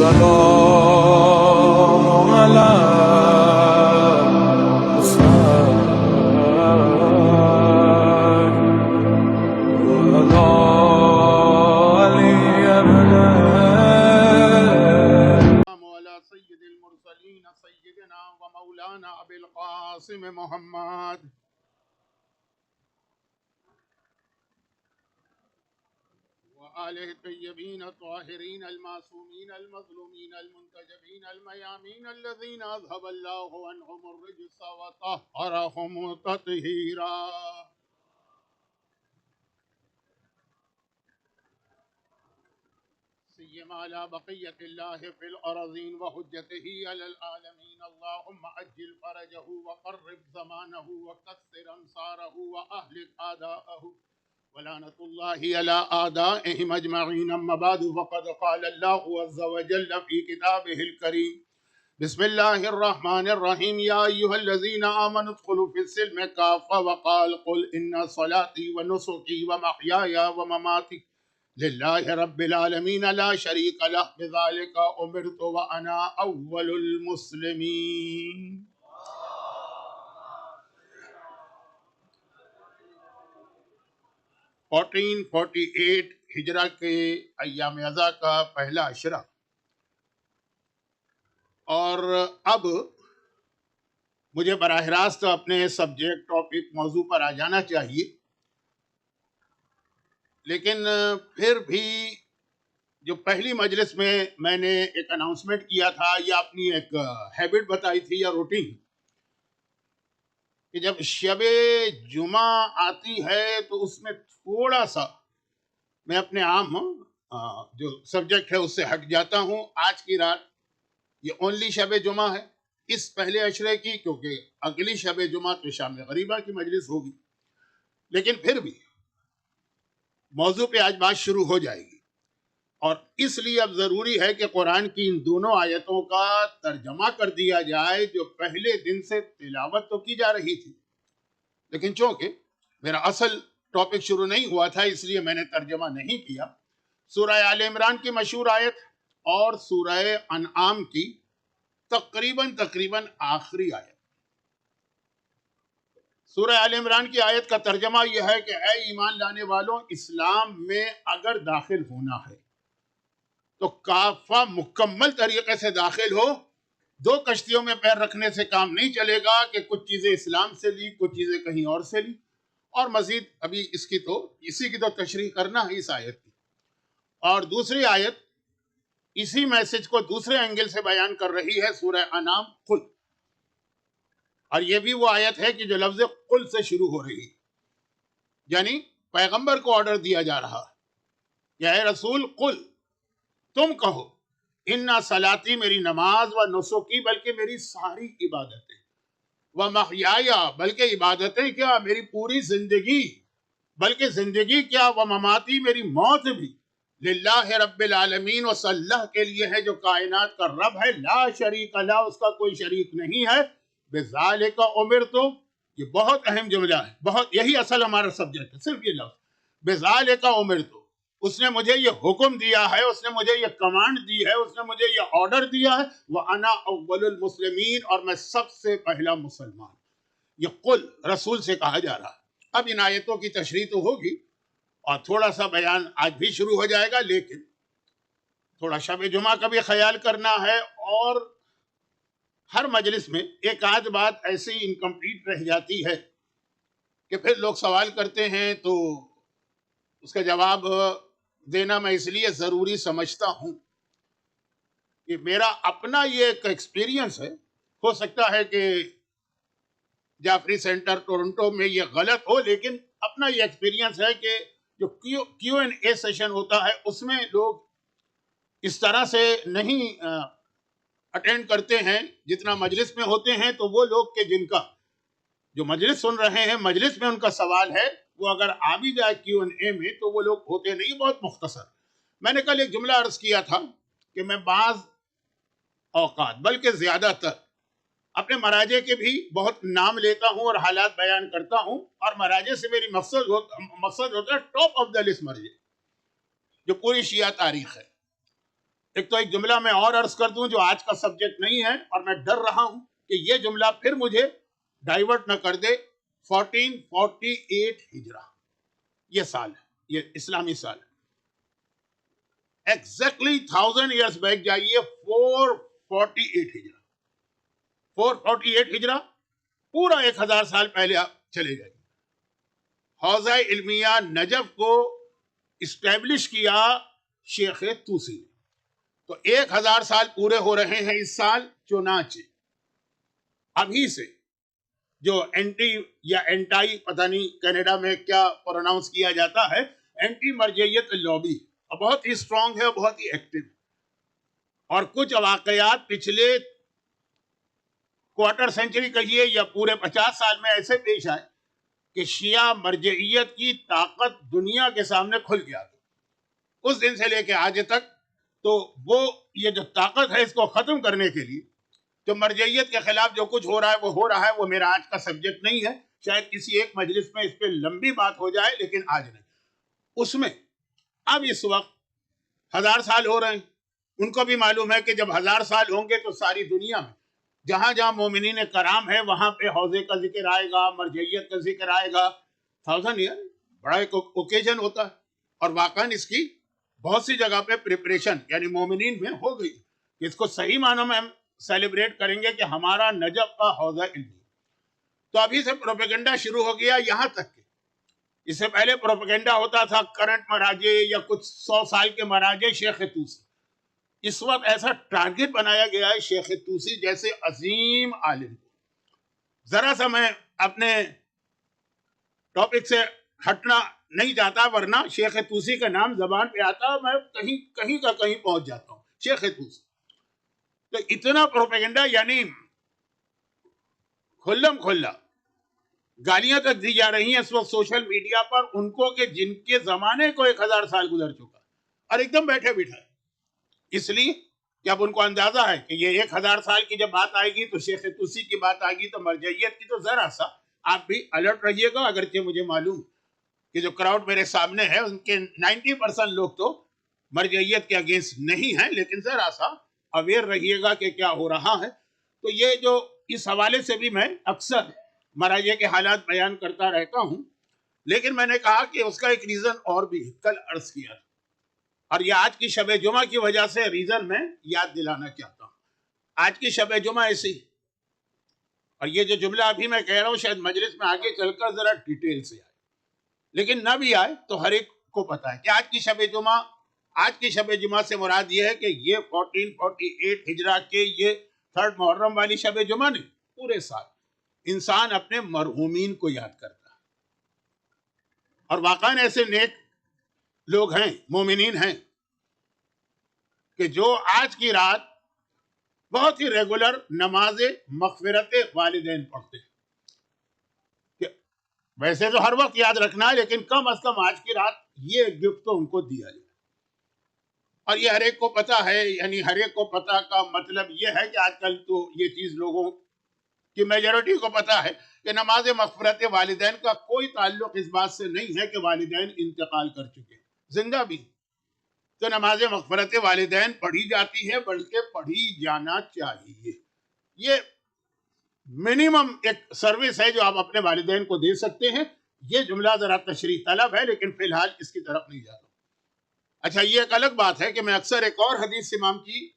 السلام على حسين وعلى علي بن على سيد المرسلين سيدنا ومولانا أبي القاسم محمد وآله الطيبين الطاهرين المعصومين المظلومين المنتجبين الميامين الذين أذهب الله عنهم الرجس وطهرهم تطهيرا. سيما على بقية الله في الأرضين وحجته على العالمين. اللهم عجل فرجه وقرب زمانه وكسر أنصاره وأهلك أعداءه ولعنة الله على أعدائهم أجمعين. أما بعد فقد قال الله عز وجل في كتابه الكريم: بسم الله الرحمن الرحيم. يا أيها الذين آمنوا ادخلوا في السلم كافة. وقال: قل إن صلاتي ونسكي ومحياي ومماتي لله رب العالمين لا شريك له بذلك أمرت وأنا أول المسلمين. 1448 ہجرہ کے ایام ازا کا پہلا عشرہ، اور اب مجھے براہ راست اپنے سبجیکٹ ٹاپک موضوع پر آ جانا چاہیے، لیکن پھر بھی جو پہلی مجلس میں نے ایک اناؤنسمنٹ کیا تھا یا اپنی ایک ہیبٹ بتائی تھی یا روٹین، کہ جب شب جمعہ آتی ہے تو اس میں تھوڑا سا میں اپنے عام جو سبجیکٹ ہے اس سے ہٹ جاتا ہوں. آج کی رات یہ اونلی شب جمعہ ہے اس پہلے عشرے کی، کیونکہ اگلی شب جمعہ تو شام غریبہ کی مجلس ہوگی، لیکن پھر بھی موضوع پہ آج بات شروع ہو جائے گی. اور اس لیے اب ضروری ہے کہ قرآن کی ان دونوں آیتوں کا ترجمہ کر دیا جائے جو پہلے دن سے تلاوت تو کی جا رہی تھی، لیکن چونکہ میرا اصل ٹاپک شروع نہیں ہوا تھا اس لیے میں نے ترجمہ نہیں کیا. سورہ آل عمران کی مشہور آیت اور سورہ انعام کی تقریباً آخری آیت. سورہ آل عمران کی آیت کا ترجمہ یہ ہے کہ اے ایمان لانے والوں، اسلام میں اگر داخل ہونا ہے تو کافہ مکمل طریقے سے داخل ہو. دو کشتیوں میں پیر رکھنے سے کام نہیں چلے گا کہ کچھ چیزیں اسلام سے لی، کچھ چیزیں کہیں اور سے لی. اور مزید ابھی اسی کی تو تشریح کرنا ہے اس آیت کی. اور دوسری آیت اسی میسج کو دوسرے اینگل سے بیان کر رہی ہے، سورہ انعام قل. اور یہ بھی وہ آیت ہے کہ جو لفظ قل سے شروع ہو رہی ہے، یعنی پیغمبر کو آرڈر دیا جا رہا ہے، یا اے رسول قل، تم کہو، انا صلاتی، میری نماز، و نسکی، بلکہ میری ساری عبادتیں، و محیایا، بلکہ عبادتیں کیا میری پوری زندگی، بلکہ زندگی کیا، و مماتی، میری موت بھی، للہ رب العالمین، و اللہ کے لیے ہے جو کائنات کا رب ہے، لا شریک لا، اس کا کوئی شریک نہیں ہے، بذالک امرت. یہ بہت اہم جملہ ہے، یہی اصل ہمارا سبجیکٹ ہے، صرف یہ لفظ بذالک امرت. اس نے مجھے یہ حکم دیا ہے، اس نے مجھے یہ کمانڈ دی ہے، اس نے مجھے یہ آرڈر دیا ہے، وَأَنَا أَوَّلُ الْمُسْلِمِينَ، اور میں سب سے پہلا مسلمان. یہ قل رسول سے کہا جا رہا ہے. اب ان آیتوں کی تشریح تو ہوگی اور تھوڑا سا بیان آج بھی شروع ہو جائے گا، لیکن تھوڑا شب جمعہ کا بھی خیال کرنا ہے. اور ہر مجلس میں ایک آدھ بات ایسی انکمپلیٹ رہ جاتی ہے کہ پھر لوگ سوال کرتے ہیں تو اس کا جواب دینا میں اس لیے ضروری سمجھتا ہوں کہ میرا اپنا یہ ایک ایکسپیرینس ہے. ہو سکتا ہے کہ جعفری سینٹر ٹورنٹو میں یہ غلط ہو، لیکن اپنا یہ ایکسپیرینس ہے کہ جو کیو این اے سیشن ہوتا ہے اس میں لوگ اس طرح سے نہیں اٹینڈ کرتے ہیں جتنا مجلس میں ہوتے ہیں. تو وہ لوگ کہ جن کا جو مجلس سن رہے ہیں، مجلس میں ان کا سوال ہے، وہ اگر آ بھی جائے کیو این اے میں تو وہ لوگ ہوتے نہیں، بہت مختصر. میں نے کل ایک جملہ عرض کیا تھا کہ میں بعض اوقات بلکہ زیادہ تر اپنے مراجع کے بھی بہت نام لیتا ہوں اور حالات بیان کرتا ہوں، اور مراجع سے میری مقصد ہوتا ہے ٹاپ آف دا لسٹ مرجع جو پوری شیعہ تاریخ ہے. ایک تو ایک جملہ میں اور عرض کر دوں جو آج کا سبجیکٹ نہیں ہے، اور میں ڈر رہا ہوں کہ یہ جملہ پھر مجھے ڈائیورٹ نہ کر دے۔ 1448 ہجرہ یہ سال ہے، یہ اسلامی سال ہے، ایگزیکٹلی 1000 ایئرس بیک جائیے، 448 ہجرہ، 448 ہجرہ، پورا 1000 سال پہلے آپ چلے جائیے۔ حوزہ علمیہ نجف کو اسٹیبلش کیا شیخ طوسی نے۔ تو 1000 سال پورے ہو رہے ہیں اس سال، چنانچہ ابھی سے جو اینٹی یا اینٹائی، پتہ نہیں کینیڈا میں کیا پروناؤنس کیا جاتا ہے، اینٹی مرجعیت لابی بہت ہی اسٹرانگ ہے، بہت ہی ایکٹیو، اور کچھ واقعات پچھلے کوارٹر سینچری کہیے یا پورے 50 سال میں ایسے پیش آئے کہ شیعہ مرجعیت کی طاقت دنیا کے سامنے کھل گیا۔ اس دن سے لے کے آج تک تو وہ یہ جو طاقت ہے اس کو ختم کرنے کے لیے جو مرجعیت کے خلاف جو کچھ ہو رہا ہے وہ ہو رہا ہے۔ وہ میرا آج کا سبجیکٹ نہیں ہے، شاید کسی ایک مجلس میں اس پہ لمبی بات ہو جائے، لیکن آج نہیں۔ اس میں اب اس وقت 1000 سال ہو رہے ہیں، ان کو بھی معلوم ہے کہ جب 1000 سال ہوں گے تو ساری دنیا میں جہاں جہاں مومنین کرام ہے وہاں پہ حوضے کا ذکر آئے گا، مرجعیت کا ذکر آئے گا۔ 1000 ایئر بڑا ایک اوکیجن ہوتا ہے، اور واقعاً اس کی بہت سی جگہ پہ پریپریشن یعنی مومنین میں ہو گئی کہ اس کو صحیح معنوں میں ہم سیلیبریٹ کریں گے کہ ہمارا نجف کا حوضہ علمی۔ تو ابھی سے پروپیگنڈا شروع ہو گیا، یہاں تک کہ اس سے پہلے پروپیگنڈا ہوتا تھا کرنٹ مراجع یا کچھ 100 سال کے مراجع شیخ طوسی۔ اس وقت ایسا ٹارگٹ بنایا گیا ہے شیخ طوسی جیسے عظیم عالم کو۔ ذرا سا میں اپنے ٹاپک سے ہٹنا نہیں چاہتا، ورنہ شیخ طوسی کا نام زبان پہ آتا میں کہیں کہیں کا کہیں پہنچ جاتا ہوں۔ شیخ طوسی تو اتنا پروپیگنڈا، یعنی کھلم کھلا گالیاں تک دی جا رہی ہیں اس وقت سوشل میڈیا پر ان کو کہ جن کے زمانے کو 1000 سال گزر چکا، اور ایک دم بیٹھے بٹھائے، اس لیے کہ اب ان کو اندازہ ہے کہ یہ 1000 سال کی جب بات آئے گی تو شیخ طوسی کی بات آئے گی تو مرجعیت کی، تو ذرا سا آپ بھی الرٹ رہیے گا۔ اگرچہ مجھے معلوم کہ جو کراؤڈ میرے سامنے ہے ان کے 90% لوگ تو مرجعیت کے اگینسٹ نہیں ہیں، لیکن ذرا سا اویئر رہیے گا کہ کیا ہو رہا ہے۔ تو یہ جو اس حوالے سے بھی میں اکثر مراجع کے حالات بیان کرتا رہتا ہوں، لیکن میں نے کہا کہ اس کا ایک ریزن اور بھی کل عرض کیا تھا، اور یہ آج کی شب جمعہ کی وجہ سے ریزن میں یاد دلانا چاہتا ہوں۔ آج کی شب جمعہ ایسی، اور یہ جو جملہ ابھی میں کہہ رہا ہوں شاید مجلس میں آگے چل کر ذرا ڈیٹیل سے آئے، لیکن نہ بھی آئے تو ہر ایک کو پتا ہے کہ آج کی شب جمعہ سے مراد یہ ہے کہ یہ 1448 ہجرہ کے یہ 3 محرم والی شب جمعہ نہیں، پورے سال انسان اپنے مرحومین کو یاد کرتا ہے، اور واقعاً ایسے نیک لوگ ہیں، مومنین ہیں کہ جو آج کی رات بہت ہی ریگولر نماز مغفرت والدین پڑھتے ہیں۔ کہ ویسے تو ہر وقت یاد رکھنا ہے، لیکن کم از کم آج کی رات یہ گفٹ تو ان کو دیا جائے۔ اور یہ ہر ایک کو پتا ہے، یعنی ہر ایک کو پتا کا مطلب یہ ہے کہ آج کل تو یہ چیز لوگوں کی میجورٹی کو پتا ہے کہ نماز مغفرت والدین کا کوئی تعلق اس بات سے نہیں ہے کہ والدین انتقال کر چکے، زندہ بھی تو نماز مغفرت والدین پڑھی جاتی ہے، بلکہ پڑھی جانا چاہیے۔ یہ منیمم ایک سروس ہے جو آپ اپنے والدین کو دے سکتے ہیں۔ یہ جملہ ذرا تشریح طلب ہے، لیکن فی الحال اس کی طرف نہیں جا رہا۔ اچھا، یہ ایک الگ بات ہے کہ میں اکثر ایک اور حدیث امام کی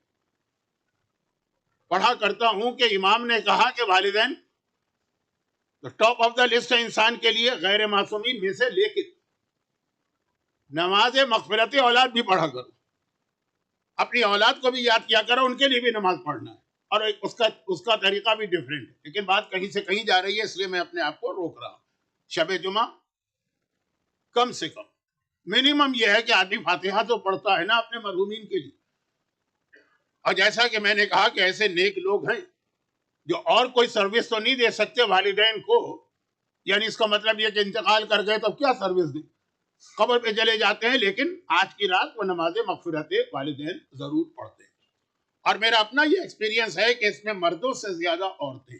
پڑھا کرتا ہوں کہ امام نے کہا کہ والدین ٹاپ آف دا لسٹ ہے انسان کے لیے غیر معصومین میں سے، لیکن نماز مغفرت اولاد بھی پڑھا کرو، اپنی اولاد کو بھی یاد کیا کرو، ان کے لیے بھی نماز پڑھنا ہے، اور اس کا طریقہ بھی ڈیفرنٹ ہے، لیکن بات کہیں سے کہیں جا رہی ہے، اس لیے میں اپنے آپ کو روک رہا ہوں۔ شب جمعہ کم سے کم منیمم یہ ہے کہ آدمی فاتحہ تو پڑھتا ہے نا اپنے مرحومین کے لیے۔ اور جیسا کہ میں نے کہا کہ ایسے نیک لوگ ہیں جو اور کوئی سروس تو نہیں دے سکتے والدین کو، یعنی اس کا مطلب یہ کہ انتقال کر گئے تو کیا سروس دیں، قبر پہ چلے جاتے ہیں، لیکن آج کی رات وہ نماز مغفرت والدین ضرور پڑھتے ہیں۔ اور میرا اپنا یہ ایکسپیرینس ہے کہ اس میں مردوں سے زیادہ عورتیں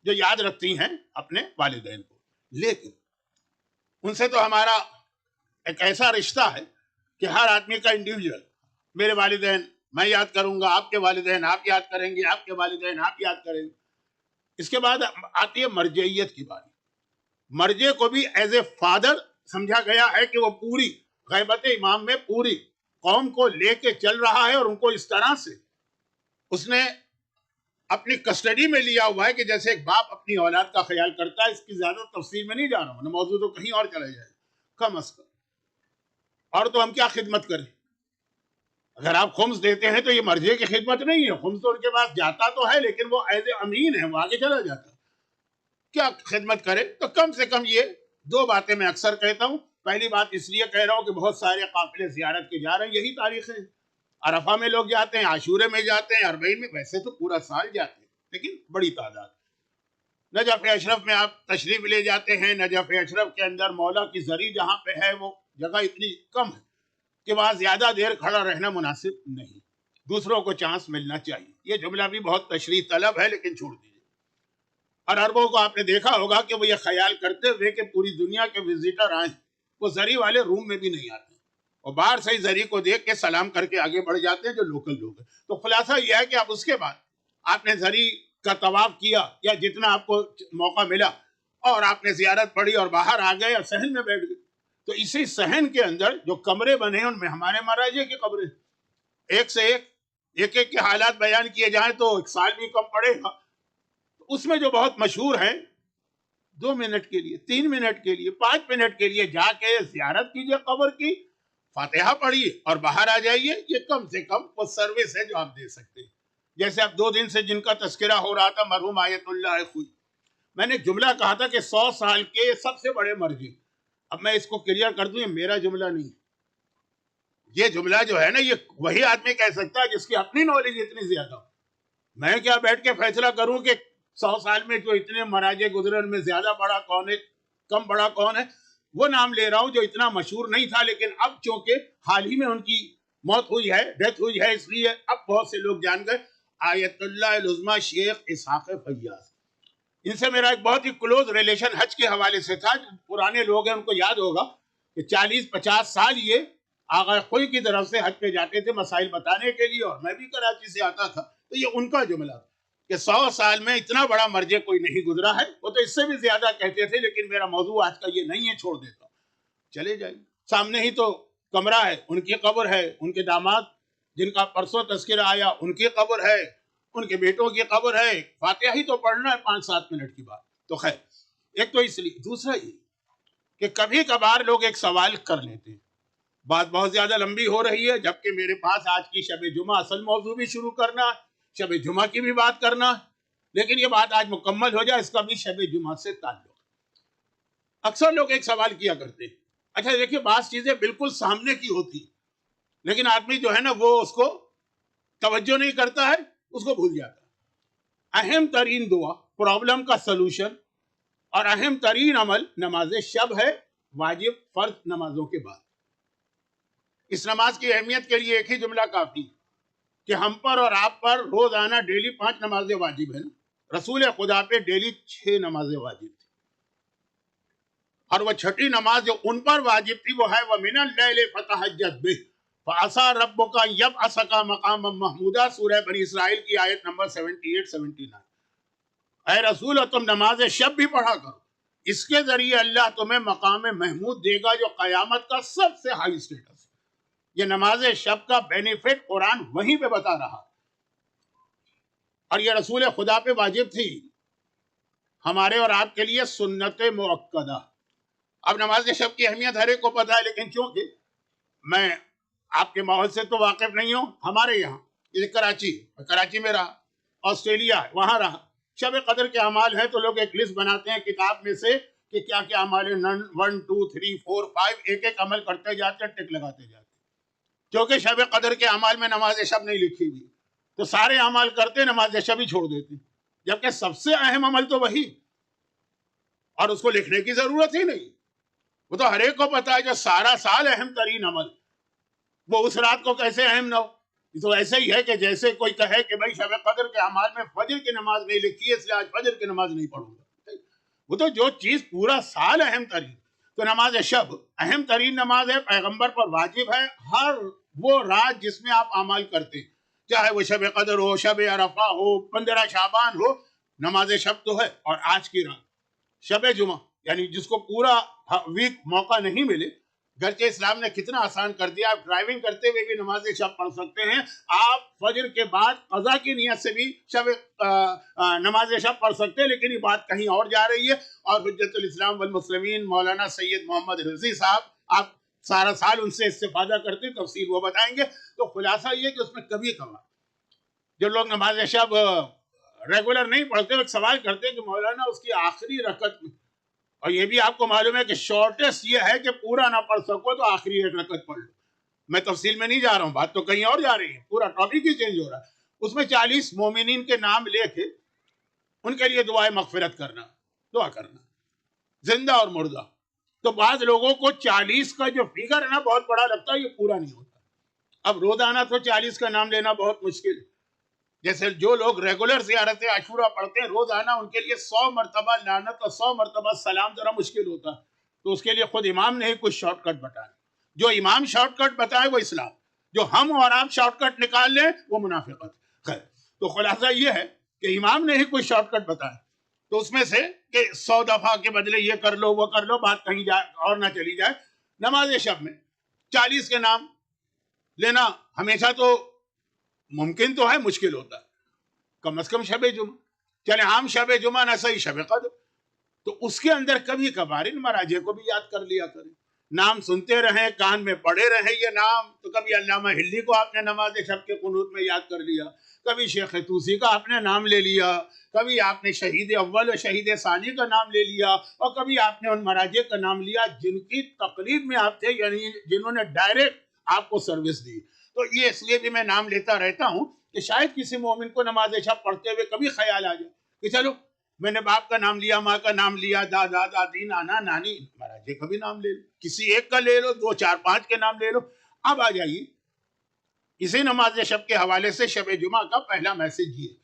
جو یاد رکھتی ہیں اپنے والدین کو، لیکن ان سے تو ہمارا ایک ایسا رشتہ ہے کہ ہر آدمی کا انڈیویجول، میرے والدین میں یاد کروں گا، آپ کے والدین آپ یاد کریں گے، آپ کے والدین آپ یاد کریں گے. اس کے بعد آتی ہے مرجعیت کی بات. مرجع کو بھی ایز اے فادر سمجھا گیا ہے کہ وہ پوری غیبت امام میں پوری قوم کو لے کے چل رہا ہے، اور ان کو اس طرح سے اس نے اپنی کسٹڈی میں لیا ہوا ہے کہ جیسے ایک باپ اپنی اولاد کا خیال کرتا ہے. اس کی زیادہ تفصیل میں نہیں جا رہا ہوں، موضوع تو کہیں اور چلا جائے کم از کم. اور تو ہم کیا خدمت کریں؟ اگر آپ خمس دیتے ہیں تو یہ مرجع کی خدمت نہیں ہے. خمس تو ان کے پاس جاتا تو ہے، لیکن وہ ایز اے امین ہے، وہ آگے چلا جاتا. کیا خدمت کرے؟ تو کم سے کم یہ دو باتیں میں اکثر کہتا ہوں. پہلی بات اس لیے کہہ رہا ہوں کہ بہت سارے قافلے زیارت کے جا رہے ہیں، یہی تاریخیں ہیں. عرفہ میں لوگ جاتے ہیں، عاشورے میں جاتے ہیں، اربعین میں، ویسے تو پورا سال جاتے ہیں لیکن بڑی تعداد. نجف اشرف میں آپ تشریف لے جاتے ہیں. نجف اشرف کے اندر مولا کی زری جہاں پہ ہے وہ جگہ اتنی کم ہے کہ وہاں زیادہ دیر کھڑا رہنا مناسب نہیں. دوسروں کو چانس ملنا چاہیے. یہ جملہ بھی بہت تشریح طلب ہے لیکن چھوڑ دیجیے. اور عربوں کو آپ نے دیکھا ہوگا کہ وہ یہ خیال کرتے ہوئے کہ پوری دنیا کے وزیٹر آئیں، وہ زری والے روم میں بھی نہیں آتے، اور باہر سے ہی زری کو دیکھ کے سلام کر کے آگے بڑھ جاتے ہیں جو لوکل لوگ ہیں. تو خلاصہ یہ ہے کہ اب اس کے بعد آپ نے زری کا طواف کیا یا جتنا آپ کو موقع ملا، اور آپ نے زیارت پڑھی اور باہر آ گئے اور صحن میں بیٹھ گئے. تو اسی صحن کے اندر جو کمرے بنے ہیں ان میں ہمارے مراجع کی قبریں، ایک سے ایک کے حالات بیان کیے جائیں تو ایک سال بھی کم پڑے گا. اس میں جو بہت مشہور ہیں، 2 منٹ کے لیے، 3 منٹ کے لیے، 5 منٹ کے لیے جا کے زیارت کیجئے قبر کی، فاتحہ پڑھیے اور باہر آ جائیے. یہ کم سے کم وہ سروس ہے جو آپ دے سکتے ہیں. جیسے اب 2 دن سے جن کا تذکرہ ہو رہا تھا، مرحوم آیت اللہ خوئی، میں نے ایک جملہ کہا تھا کہ 100 سال کے سب سے بڑے مرجع. اب میں اس کو کلیئر کر دوں، یہ میرا جملہ نہیں. یہ جملہ جو ہے نا، یہ وہی آدمی کہہ سکتا ہے جس کی اپنی نالج اتنی زیادہ ہو. میں کیا بیٹھ کے فیصلہ کروں کہ 100 سال میں جو اتنے مراجع گزرے ان میں زیادہ بڑا کون ہے، کم بڑا کون ہے. وہ نام لے رہا ہوں جو اتنا مشہور نہیں تھا، لیکن اب چونکہ حال ہی میں ان کی موت ہوئی ہے، ڈیتھ ہوئی ہے، اس لیے اب بہت سے لوگ جان گئے. آیت اللہ العظمی شیخ اسحاق فیاض، ان سے میرا ایک بہت ہی کلوز ریلیشن حج کے حوالے سے تھا. پرانے لوگ ہیں ان کو یاد ہوگا کہ 40-50 سال یہ آغا خوئی کی طرف سے حج پہ جاتے تھے مسائل بتانے کے لیے، اور میں بھی کراچی سے آتا تھا. تو یہ ان کا جملہ کہ 100 سال میں اتنا بڑا مرجع کوئی نہیں گزرا ہے. وہ تو اس سے بھی زیادہ کہتے تھے، لیکن میرا موضوع آج کا یہ نہیں ہے، چھوڑ دیتا ہوں. چلے جائیے، سامنے ہی تو کمرہ ہے، ان کی قبر ہے. ان کے داماد جن کا پرسوں تذکرہ آیا ان کی قبر ہے، ان کے بیٹوں کی قبر ہے. فاتحہ ہی تو پڑھنا ہے 5-7 منٹ کی بات. تو خیر، ایک تو اس لیے. دوسرا یہ کہ کبھی کبھار لوگ ایک سوال کر لیتے ہیں، بات بہت زیادہ لمبی ہو رہی ہے، جبکہ میرے پاس آج کی شب جمعہ اصل موضوع بھی شروع کرنا، شب جمعہ کی بھی بات کرنا، لیکن یہ بات آج مکمل ہو جائے، اس کا بھی شب جمعہ سے تعلق. اکثر لوگ ایک سوال کیا کرتے ہیں. اچھا دیکھیے، بعض چیزیں بالکل سامنے کی ہوتی لیکن آدمی جو ہے نا وہ اس کو توجہ نہیں کرتا ہے، اس کو بھول جاتا ہے. اہم ترین دعا، پرابلم کا سلوشن اور اہم ترین عمل نماز شب ہے، واجب فرض نمازوں کے بعد. اس نماز کی اہمیت کے لیے ایک ہی جملہ کافی کہ ہم پر اور آپ پر روزانہ ڈیلی 5 نمازیں واجب ہیں. رسول خدا پہ ڈیلی 6 نمازیں واجب تھی، اور وہ 6ٹھی نماز جو ان پر واجب تھی وہ ہے وَمِنَ اللَّيْلِ فَتَهَجَّدْ بِهِ فَعَسَىٰ رَبُّكَ يَبْعَثَكَ مَقَامًا مَحْمُودًا، سورہ بنی اسرائیل کی آیت نمبر 78-79. اے رسول، تم نماز شب بھی پڑھا کرو، اس کے ذریعے اللہ تمہیں مقام محمود دے گا جو قیامت کا سب سے ہائی اسٹیٹس ہے. یہ نماز شب کا بینیفٹ قرآن وہیں پہ بتا رہا، اور یہ رسول خدا پہ واجب تھی، ہمارے اور آپ کے لیے سنت مؤکدہ. اب نماز شب کی اہمیت ہر ایک کو پتہ ہے، لیکن چونکہ میں آپ کے ماحول سے تو واقف نہیں ہوں، ہمارے یہاں یہ کراچی میں رہا، آسٹریلیا ہے وہاں رہا، شب قدر کے اعمال ہیں تو لوگ ایک لسٹ بناتے ہیں کتاب میں سے کہ کیا کیا اعمال ہیں. 1 2 3 4 5 ایک عمل کرتے جاتے ہیں، ٹک لگاتے جاتے ہیں. کیونکہ شب قدر کے اعمال میں نماز شب نہیں لکھی ہوئی، تو سارے اعمال کرتے نماز شب ہی چھوڑ دیتے، جبکہ سب سے اہم عمل تو وہی، اور اس کو لکھنے کی ضرورت ہی نہیں. وہ تو ہر ایک کو پتا ہے جو سارا سال اہم ترین عمل، وہ اس رات کو کیسے اہم نہ ہو. تو ایسے ہی ہے کہ جیسے کوئی کہے کہ بھائی شب قدر کے اعمال میں فجر کی نماز نہیں لکھی ہے، اس لیے آج فجر کی نماز نہیں پڑھوں گا. وہ تو جو چیز پورا سال اہم ترین، تو نماز شب اہم ترین نماز ہے، پیغمبر پر واجب ہے. ہر وہ رات جس میں آپ اعمال کرتے ہیں، چاہے وہ شب قدر ہو، شب عرفہ ہو، 15 شعبان ہو، نماز شب تو ہے. اور آج کی رات شب جمعہ، یعنی جس کو پورا ویک موقع نہیں ملے، گرچہ اسلام نے کتنا آسان کر دیا، آپ ڈرائیونگ کرتے ہوئے بھی نماز شب پڑھ سکتے ہیں. آپ فجر کے بعد قضا کی نیت سے بھی نماز شب پڑھ سکتے ہیں. لیکن یہ بات کہیں اور جا رہی ہے. اور حجت الاسلام والمسلمین مولانا سید محمد رضی صاحب، آپ سارا سال ان سے استفادہ کرتے، تفصیل وہ بتائیں گے. تو خلاصہ یہ کہ اس میں کبھی کبھار جو لوگ نماز شب ریگولر نہیں پڑھتے، وہ سوال کرتے کہ مولانا اس کی آخری رکعت میں، اور یہ بھی آپ کو معلوم ہے کہ شارٹیسٹ یہ ہے کہ پورا نہ پڑھ سکو تو آخری ایک رکعت پڑھ لو. میں تفصیل میں نہیں جا رہا ہوں، بات تو کہیں اور جا رہی ہے، پورا ٹاپک ہی چینج ہو رہا ہے. اس میں 40 مومنین کے نام لے کے ان کے لیے دعائے مغفرت کرنا، دعا کرنا، زندہ اور مردہ. تو بعض لوگوں کو 40 کا جو فگر ہے نا بہت بڑا لگتا ہے، یہ پورا نہیں ہوتا. اب روزانہ تو 40 کا نام لینا بہت مشکل ہے. جیسے جو لوگ ریگولر زیارت عاشورہ پڑھتے ہیں روزانہ، ان کے لیے 100 مرتبہ لعنت اور 100 مرتبہ سلام ذرا مشکل ہوتا ہے. تو اس کے لیے خود امام نے ہی کچھ شارٹ کٹ بتایا. جو امام شارٹ کٹ بتائے وہ اسلام، جو ہم اور آپ شارٹ کٹ نکال لیں وہ منافقت. خیر، تو خلاصہ یہ ہے کہ امام نے ہی کوئی شارٹ کٹ بتایا. تو اس میں سے کہ 100 دفعہ کے بدلے یہ کر لو وہ کر لو، بات کہیں جائے اور نہ چلی جائے. نماز شب میں 40 کے نام لینا ہمیشہ تو ممکن تو ہے، مشکل ہوتا ہے. کم از کم شب جمعہ، چلے عام شب جمعہ نہ صحیح شب قدر، تو اس کے اندر کبھی کبھار ان مراجع کو بھی یاد کر لیا کریں. نام سنتے رہیں، کان میں پڑے رہیں یہ نام. تو کبھی علامہ ہلی کو آپ نے نماز شب کے قنوت میں یاد کر لیا، کبھی شیخ طوسی کا آپ نے نام لے لیا، کبھی آپ نے شہید اول اور شہید ثانی کا نام لے لیا، اور کبھی آپ نے ان مراجع کا نام لیا جن کی تقریب میں آپ تھے، یعنی جنہوں نے ڈائریکٹ آپ کو سروس دی. تو یہ اس لیے بھی میں نام لیتا رہتا ہوں کہ شاید کسی مومن کو نماز شب پڑھتے ہوئے کبھی خیال آ جائے کہ چلو میں نے باپ کا نام لیا، ماں کا نام لیا، دادا دادی نانا نانی، مہاراجے کا بھی نام لے لو، کسی ایک کا لے لو، 2 4 5 کے نام لے لو. اب آ جائیے اسی نماز شب کے حوالے سے شب جمعہ کا پہلا میسج یہ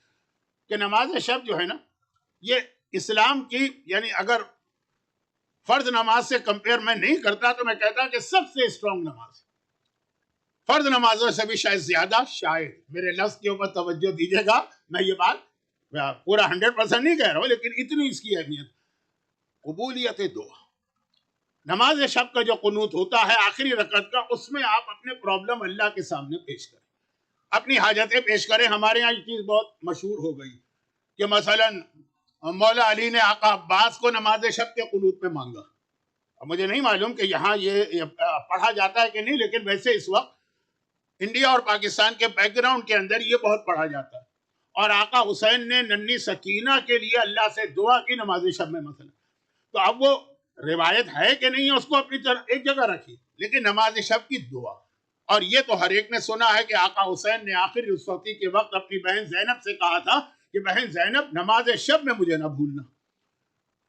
کہ نماز شب جو ہے نا، یہ اسلام کی، یعنی اگر فرض نماز سے کمپیئر میں نہیں کرتا تو میں کہتا کہ سب سے اسٹرانگ نماز، فرض نمازوں سے بھی شاید زیادہ. شاید میرے لفظ کے اوپر توجہ دیجیے گا، میں یہ بات پورا 100% نہیں کہہ رہا ہوں، لیکن اتنی اس کی اہمیت. قبولیت دعا، نماز شب کا جو قنوت ہوتا ہے آخری رکعت کا، اس میں آپ اپنے پرابلم اللہ کے سامنے پیش کریں، اپنی حاجتیں پیش کریں. ہمارے ہاں یہ چیز بہت مشہور ہو گئی کہ مثلا مولا علی نے آقا عباس کو نماز شب کے قنوت میں مانگا. اب مجھے نہیں معلوم کہ یہاں یہ پڑھا جاتا ہے کہ نہیں، لیکن ویسے اس وقت انڈیا اور پاکستان کے بیک گراؤنڈ کے اندر یہ بہت پڑھا جاتا ہے. اور آقا حسین نے ننھی سکینہ کے لیے اللہ سے دعا کی نماز شب میں مثلا. تو اب وہ روایت ہے کہ نہیں ہے اس کو اپنی طرف ایک جگہ رکھی، لیکن نماز شب کی دعا. اور یہ تو ہر ایک نے سنا ہے کہ آقا حسین نے آخری رخصتی کے وقت اپنی بہن زینب سے کہا تھا کہ بہن زینب نماز شب میں مجھے نہ بھولنا.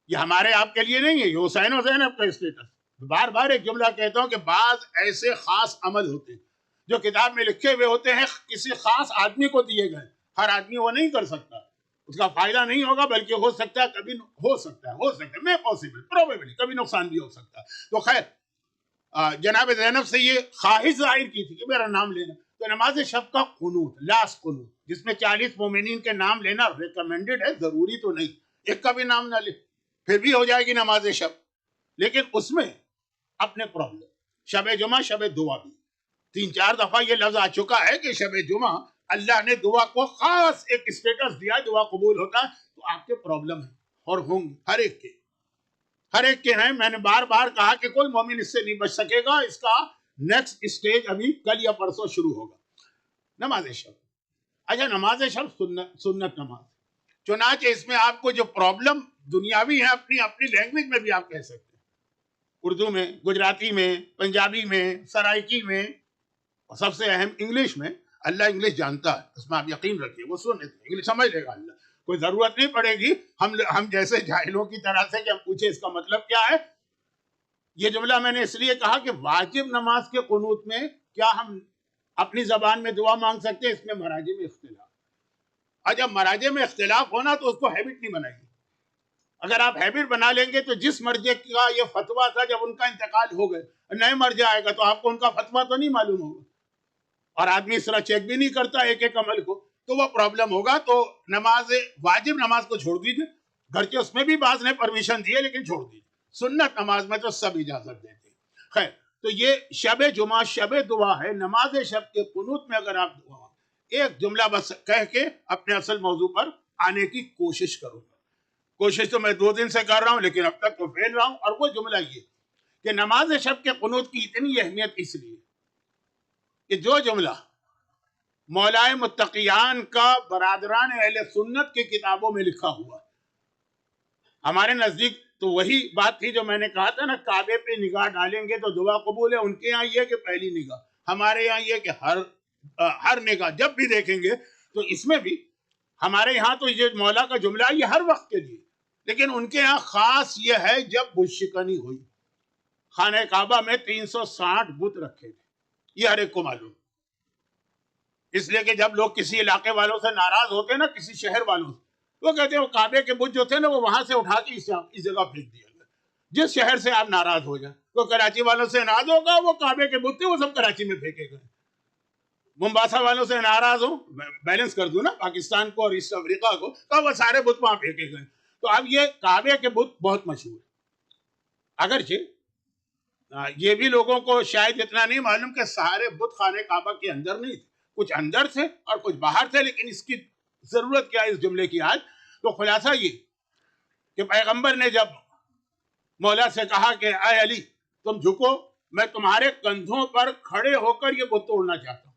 یہ ہمارے آپ کے لیے نہیں ہے، یہ حسین اور زینب کا اسٹیٹس. بار بار ایک جملہ کہتا ہوں کہ بعض ایسے خاص عمل ہوتے ہیں جو کتاب میں لکھے ہوئے ہوتے ہیں، کسی خاص آدمی کو دیے گئے. ہر آدمی وہ نہیں کر سکتا، اس کا فائدہ نہیں ہوگا، بلکہ ہو سکتا ہے کبھی ہو سکتا ہے میں پاسبل پروبیبلی کبھی نقصان بھی ہو سکتا ہے. تو خیر جناب زینب سے یہ خواہش ظاہر کی تھی کہ میرا نام لینا. تو نماز شب کا قنوت، لاسٹ قنوت، جس میں 40 مومنین کے نام لینا ریکمینڈڈ ہے، ضروری تو نہیں، ایک کا بھی نام نہ لے پھر بھی ہو جائے گی نماز شب. لیکن اس میں اپنے پرابلم، شب جمعہ شب دعا بھی 3 4 دفعہ یہ لفظ آ چکا ہے کہ شب جمعہ اللہ نے دعا کو خاص ایک اسٹیٹس دیا، دعا قبول ہوتا ہے. تو آپ کے پرابلم ہیں اور ہوں گے، ہر ایک کے ہیں. میں نے بار بار کہا کہ کوئی مومن اس سے نہیں بچ سکے گا. اس کا نیکسٹ اسٹیج ابھی کل یا پرسوں شروع ہوگا. نماز شب، اچھا نماز شب سنت نماز، چنانچہ اس میں آپ کو جو پرابلم دنیاوی ہے اپنی لینگویج میں بھی آپ کہہ سکتے ہیں، اردو میں، گجراتی میں، پنجابی میں، سرائکی میں، اور سب سے اہم انگلش میں. اللہ انگلش جانتا ہے، اس میں آپ یقین رکھیے، وہ سن انگلش سمجھ لے گا اللہ. کوئی ضرورت نہیں پڑے گی ہم جیسے جاہلوں کی طرح سے کہ ہم پوچھے اس کا مطلب کیا ہے. یہ جملہ میں نے اس لیے کہا کہ واجب نماز کے قنوت میں کیا ہم اپنی زبان میں دعا مانگ سکتے ہیں؟ اس میں مراجع میں اختلاف. اور جب مراجع میں اختلاف ہونا تو اس کو ہیبٹ نہیں بنائیے. اگر آپ ہیبٹ بنا لیں گے تو جس مرجع کا یہ فتویٰ تھا جب ان کا انتقال ہو گئے، نئے مرجع آئے گا تو آپ کو ان کا فتویٰ تو نہیں معلوم ہوگا. اور آدمی اس طرح چیک بھی نہیں کرتا ایک ایک عمل کو تو وہ پرابلم ہوگا. تو نماز واجب نماز کو چھوڑ دیجیے. گرچہ اس میں بھی بعض نے پرمیشن دی ہے لیکن چھوڑ دیجیے. سنت نماز میں تو سب اجازت دیتے ہیں. خیر تو یہ شب جمعہ شب دعا ہے. نماز شب کے قنوت میں اگر آپ دعا ایک جملہ بس کہہ کے اپنے اصل موضوع پر آنے کی کوشش کروں گا. کوشش تو میں 2 دن سے کر رہا ہوں لیکن اب تک تو فیل رہا ہوں. اور وہ جملہ یہ کہ نماز شب کے قنوت کی اتنی اہمیت اس لیے کہ جو جملہ مولائے متقیان کا برادران اہل سنت کی کتابوں میں لکھا ہوا ہمارے نزدیک تو وہی بات تھی جو میں نے کہا تھا نا, کعبے پہ نگاہ ڈالیں گے تو دعا قبول ہے. ان کے یہاں یہ کہ پہلی نگاہ, ہمارے یہاں یہ کہ ہر نگاہ جب بھی دیکھیں گے. تو اس میں بھی ہمارے یہاں تو یہ مولا کا جملہ ہے یہ ہر وقت کے لیے, لیکن ان کے یہاں خاص یہ ہے جب بت شکنی ہوئی. خانہ کعبہ میں 360 بت رکھے تھے, یہ ہر ایک کو معلوم. اس لیے کہ جب لوگ کسی علاقے والوں سے ناراض ہوتے ہیں نا, کسی شہر والوں سے, وہ کہتے ہیں وہ کعبے کے بت جو تھے نا وہ وہاں سے اٹھا کے اس جگہ پھینک دیا گیا. جس شہر سے آپ ناراض ہو جائیں, وہ کراچی والوں سے ناراض ہوگا, وہ کعبے کے بت تھے وہ سب کراچی میں پھینکے گئے. ممباسا والوں سے ناراض ہو, بیلنس کر دوں نا پاکستان کو اور ایسٹ افریقہ کو, تو وہ سارے بت وہاں پھینکے گئے. تو اب یہ کعبے کے بت بہت مشہور ہے. اگرچہ یہ بھی لوگوں کو شاید اتنا نہیں معلوم کہ سارے بت خانہ کعبہ کے اندر نہیں تھے, کچھ اندر تھے اور کچھ باہر تھے. لیکن اس کی ضرورت کیا ہے اس جملے کی آج؟ تو خلاصہ یہ کہ پیغمبر نے جب مولا سے کہا کہ اے علی تم جھکو, میں تمہارے کندھوں پر کھڑے ہو کر یہ بت توڑنا چاہتا ہوں.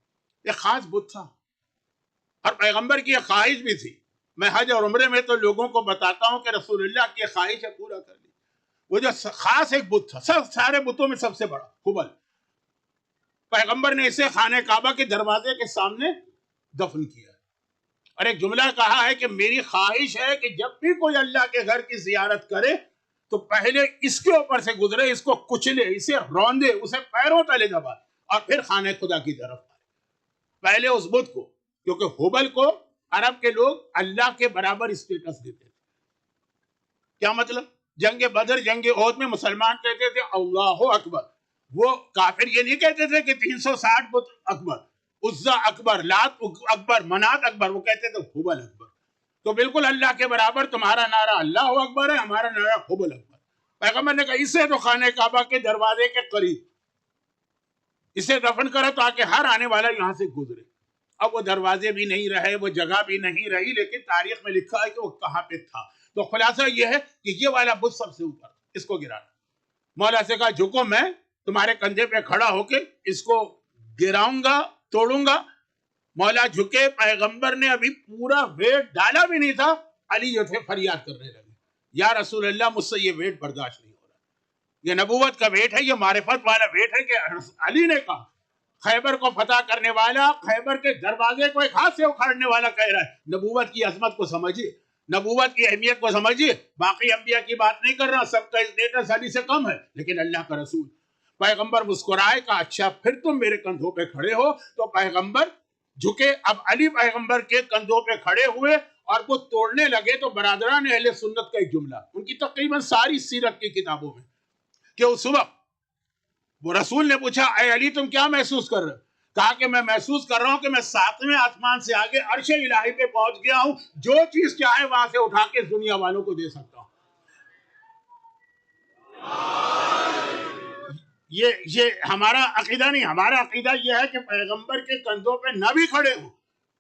یہ خاص بت تھا اور پیغمبر کی یہ خواہش بھی تھی. میں حج اور عمرے میں تو لوگوں کو بتاتا ہوں کہ رسول اللہ کی خواہش ہے پورا کر لی. وہ جو خاص ایک بت تھا, سارے بتوں میں سب سے بڑا ہبل, پیغمبر نے اسے خانہ کعبہ کے دروازے کے سامنے دفن کیا. اور ایک جملہ کہا ہے کہ میری خواہش ہے کہ جب بھی کوئی اللہ کے گھر کی زیارت کرے تو پہلے اس کے اوپر سے گزرے, اس کو کچلے, اسے روندے, اسے پیروں تلے دبائے اور پھر خانہ خدا کی طرف آئے. پہلے اس بت کو, کیونکہ ہبل کو عرب کے لوگ اللہ کے برابر اسٹیٹس دیتے تھے. کیا مطلب؟ جنگ بدر جنگ احد میں مسلمان کہتے تھے اللہ اکبر, وہ کافر یہ نہیں کہتے تھے کہ 360 بت اکبر, عزا اکبر, لات اکبر, منات اکبر, وہ کہتے تھے ہبل اکبر. تو بالکل اللہ کے برابر تمہارا نعرہ اللہ اکبر ہے, ہمارا نعرہ ہبل اکبر. پیغمبر نے کہا اسے تو خانہ کعبہ کے دروازے کے قریب اسے دفن کرو تاکہ ہر آنے والا یہاں سے گزرے. اب وہ دروازے بھی نہیں رہے, وہ جگہ بھی نہیں رہی, لیکن تاریخ میں لکھا ہے کہ وہ کہاں پہ تھا. تو خلاصہ یہ ہے کہ یہ والا بت سب سے اوپر, اس کو گرانا. مولا سے کہا جھکو, میں تمہارے کندھے پہ کھڑا ہو کے اس کو گراؤں گا, توڑوں گا. مولا جھکے, پیغمبر نے ابھی پورا ویٹ ڈالا بھی نہیں تھا, علی جو تھے فریاد کرنے لگے, یا رسول اللہ مجھ سے یہ ویٹ برداشت نہیں ہو رہا. یہ نبوت کا ویٹ ہے, یہ معرفت والا ویٹ ہے کہ علی نے کہا, خیبر کو فتح کرنے والا, خیبر کے دروازے کو ایک ہاتھ سے اکھاڑنے والا کہہ رہا ہے. نبوت کی عظمت کو سمجھیے, نبوت کی اہمیت کو سمجھیے. باقی انبیاء کی بات نہیں کر رہا, سب کا اسٹیٹس علی سے کم ہے, لیکن اللہ کا رسول. پیغمبر مسکرائے, کہا اچھا پھر تم میرے کندھوں پہ کھڑے ہو. تو پیغمبر جھکے, اب علی پیغمبر کے کندھوں پہ کھڑے ہوئے اور وہ توڑنے لگے. تو برادران اہل سنت کا ایک جملہ ان کی تقریباً ساری سیرت کی کتابوں میں کہ اس وقت وہ رسول نے پوچھا اے علی تم کیا محسوس کر رہے ہو؟ کہا کہ میں محسوس کر رہا ہوں کہ میں 7ویں آسمان سے آگے عرش الہی پہ پہنچ گیا ہوں, جو چیز چاہے وہاں سے اٹھا کے دنیا والوں کو دے سکتا ہوں. یہ ہمارا عقیدہ نہیں, ہمارا عقیدہ یہ ہے کہ پیغمبر کے کندھوں پہ نہ بھی کھڑے ہوں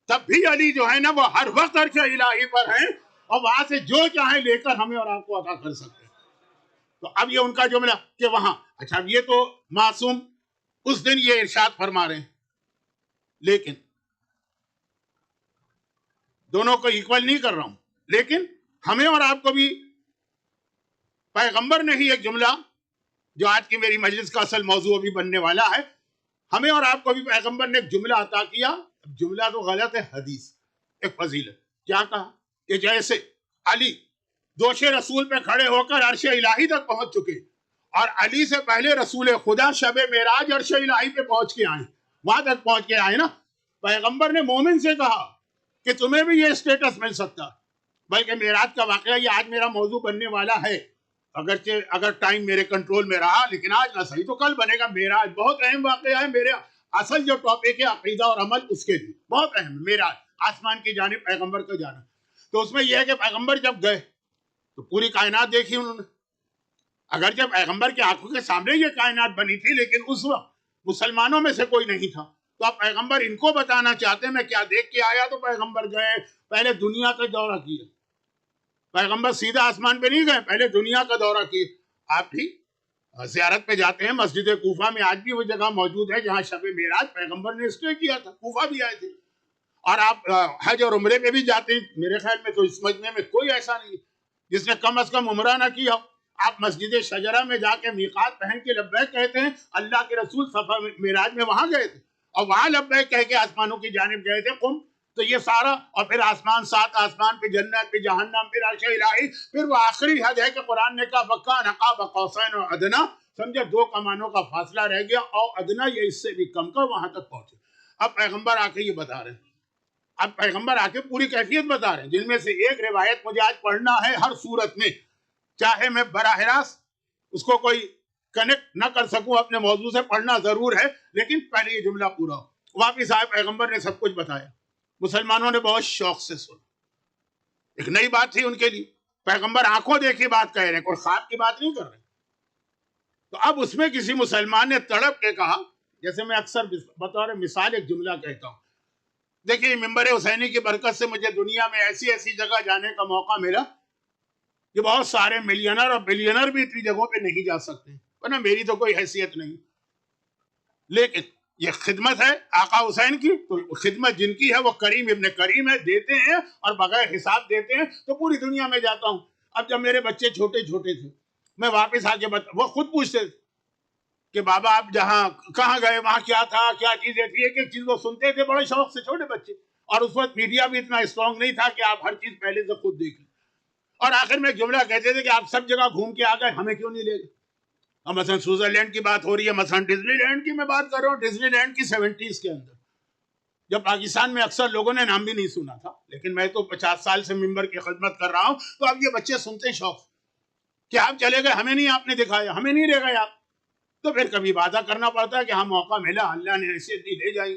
تب بھی علی جو ہے نا وہ ہر وقت عرش الہی پر ہیں اور وہاں سے جو چاہیں لے کر ہمیں اور آپ کو عطا کر سکتے ہیں. تو اب یہ ان کا جملہ کہ وہاں, اچھا اب یہ تو معصوم اس دن یہ ارشاد فرما رہے ہیں, لیکن دونوں کو ایکول نہیں کر رہا ہوں, لیکن ہمیں اور آپ کو بھی پیغمبر نے ہی ایک جملہ جو آج کی میری مجلس کا اصل موضوع بھی بننے والا ہے, ہمیں اور آپ کو بھی پیغمبر نے ایک جملہ عطا کیا. جملہ تو غلط ہے, حدیث, ایک فضیلت. کیا کہا کہ جیسے علی دوش رسول پہ کھڑے ہو کر عرش الہی تک پہنچ چکے اور علی سے پہلے رسول خدا شب معراج عرش الہی پہ پہنچ کے آئے, وہاں تک پہنچ کے آئے نا. پیغمبر نے مومن سے کہا کہ تمہیں بھی یہ اسٹیٹس مل سکتا, بلکہ معراج کا واقعہ یہ آج میرا موضوع بننے والا ہے. اگر ٹائم میرے کنٹرول میں رہا, لیکن آج نہ صحیح تو کل بنے گا. معراج بہت اہم واقعہ ہے, میرے اصل جو ٹاپک ہے عقیدہ اور عمل اس کے لیے بہت اہم ہے، میرا آسمان کی جانب پیغمبر کا جانا. تو اس میں یہ ہے کہ پیغمبر جب گئے تو پوری کائنات دیکھی انہوں نے. اگر جب پیغمبر کی آنکھوں کے سامنے یہ کائنات بنی تھی لیکن اس وقت مسلمانوں میں سے کوئی نہیں تھا، تو اب پیغمبر ان کو بتانا چاہتے ہیں میں کیا دیکھ کے آیا. تو پیغمبر گئے، پہلے دنیا کا دورہ کیا. پیغمبر سیدھا آسمان پہ نہیں گئے، پہلے دنیا کا دورہ کیے. آپ بھی زیارت پہ جاتے ہیں، مسجد کوفہ میں آج بھی وہ جگہ موجود ہے جہاں شب معراج پیغمبر نے اسٹے کیا تھا، کوفہ بھی آئے تھے. اور آپ حج اور عمرے پہ بھی جاتے ہیں، میرے خیال میں تو اس مجمع میں کوئی ایسا نہیں جس نے کم از کم عمرہ نہ کیا. آپ مسجد شجرہ میں جا کے میقات پہن کے لبیک کہتے ہیں، اللہ کے رسول صفا معراج میں وہاں گئے تھے اور وہاں لبیک کہہ کے آسمانوں کی جانب گئے تھے. قم، تو یہ سارا، اور پھر آسمان، 7 آسمان، پہ جنت، پہ جہنم، پھر عرش الہی، پھر وہ آخری حد ہے کہ قرآن نے کہا فکان قاب قوسین اور ادنا، سمجھے 2 کمانوں کا فاصلہ رہ گیا، اور ادنا یہ اس سے بھی کم کا وہاں تک پہنچے. اب پیغمبر آ کے یہ بتا رہے ہیں، اب پیغمبر آ کے پوری کیفیت بتا رہے ہیں، جن میں سے ایک روایت مجھے آج پڑھنا ہے ہر صورت میں، چاہے میں براہ راست اس کو کوئی کنیکٹ نہ کر سکوں اپنے موضوع سے، پڑھنا ضرور ہے لیکن پہلے یہ جملہ پورا ہو. واپس آئے، پیغمبر نے سب کچھ بتایا، مسلمانوں نے بہت شوق سے سنا. ایک نئی بات تھی ان کے لیے، پیغمبر آنکھوں دیکھی بات کہہ رہے ہیں، کوئی خواب کی بات نہیں کر رہے. تو اب اس میں کسی مسلمان نے تڑپ کے کہا، جیسے میں اکثر بطور مثال ایک جملہ کہتا ہوں، دیکھیے ممبر حسینی کی برکت سے مجھے دنیا میں ایسی ایسی جگہ جانے کا موقع ملا کہ بہت سارے ملینر اور بلینر بھی اتنی جگہوں پہ نہیں جا سکتے، ورنہ میری تو کوئی حیثیت نہیں. لیکن یہ خدمت ہے آقا حسین کی، تو خدمت جن کی ہے وہ کریم ابن کریم ہے، دیتے ہیں اور بغیر حساب دیتے ہیں. تو پوری دنیا میں جاتا ہوں. اب جب میرے بچے چھوٹے چھوٹے تھے، میں واپس آ کے وہ خود پوچھتے تھے کہ بابا آپ جہاں کہاں گئے، وہاں کیا تھا، کیا چیزیں تھی، ایک ایک چیز وہ سنتے تھے بڑے شوق سے، چھوٹے بچے. اور اس وقت میڈیا بھی اتنا اسٹرانگ نہیں تھا کہ آپ ہر چیز پہلے سے خود دیکھ لیں. اور آخر میں ایک جملہ کہتے تھے کہ آپ سب جگہ گھوم کے آ گئے، ہمیں کیوں نہیں لے گئے. اور مثلا سوئٹزرلینڈ کی بات ہو رہی ہے، مثلا ڈزنی لینڈ کی میں بات کر رہا ہوں، ڈزنی لینڈ کی 70s کے اندر، جب پاکستان میں اکثر لوگوں نے نام بھی نہیں سنا تھا، لیکن میں تو 50 سال سے ممبر کی خدمت کر رہا ہوں. تو اب یہ بچے سنتے شوق کہ آپ چلے گئے، ہمیں نہیں آپ نے دکھایا، ہمیں نہیں لے گئے آپ. تو پھر کبھی وعدہ کرنا پڑتا ہے کہ ہاں موقع ملا، اللہ نے ایسے دی لے جائیں.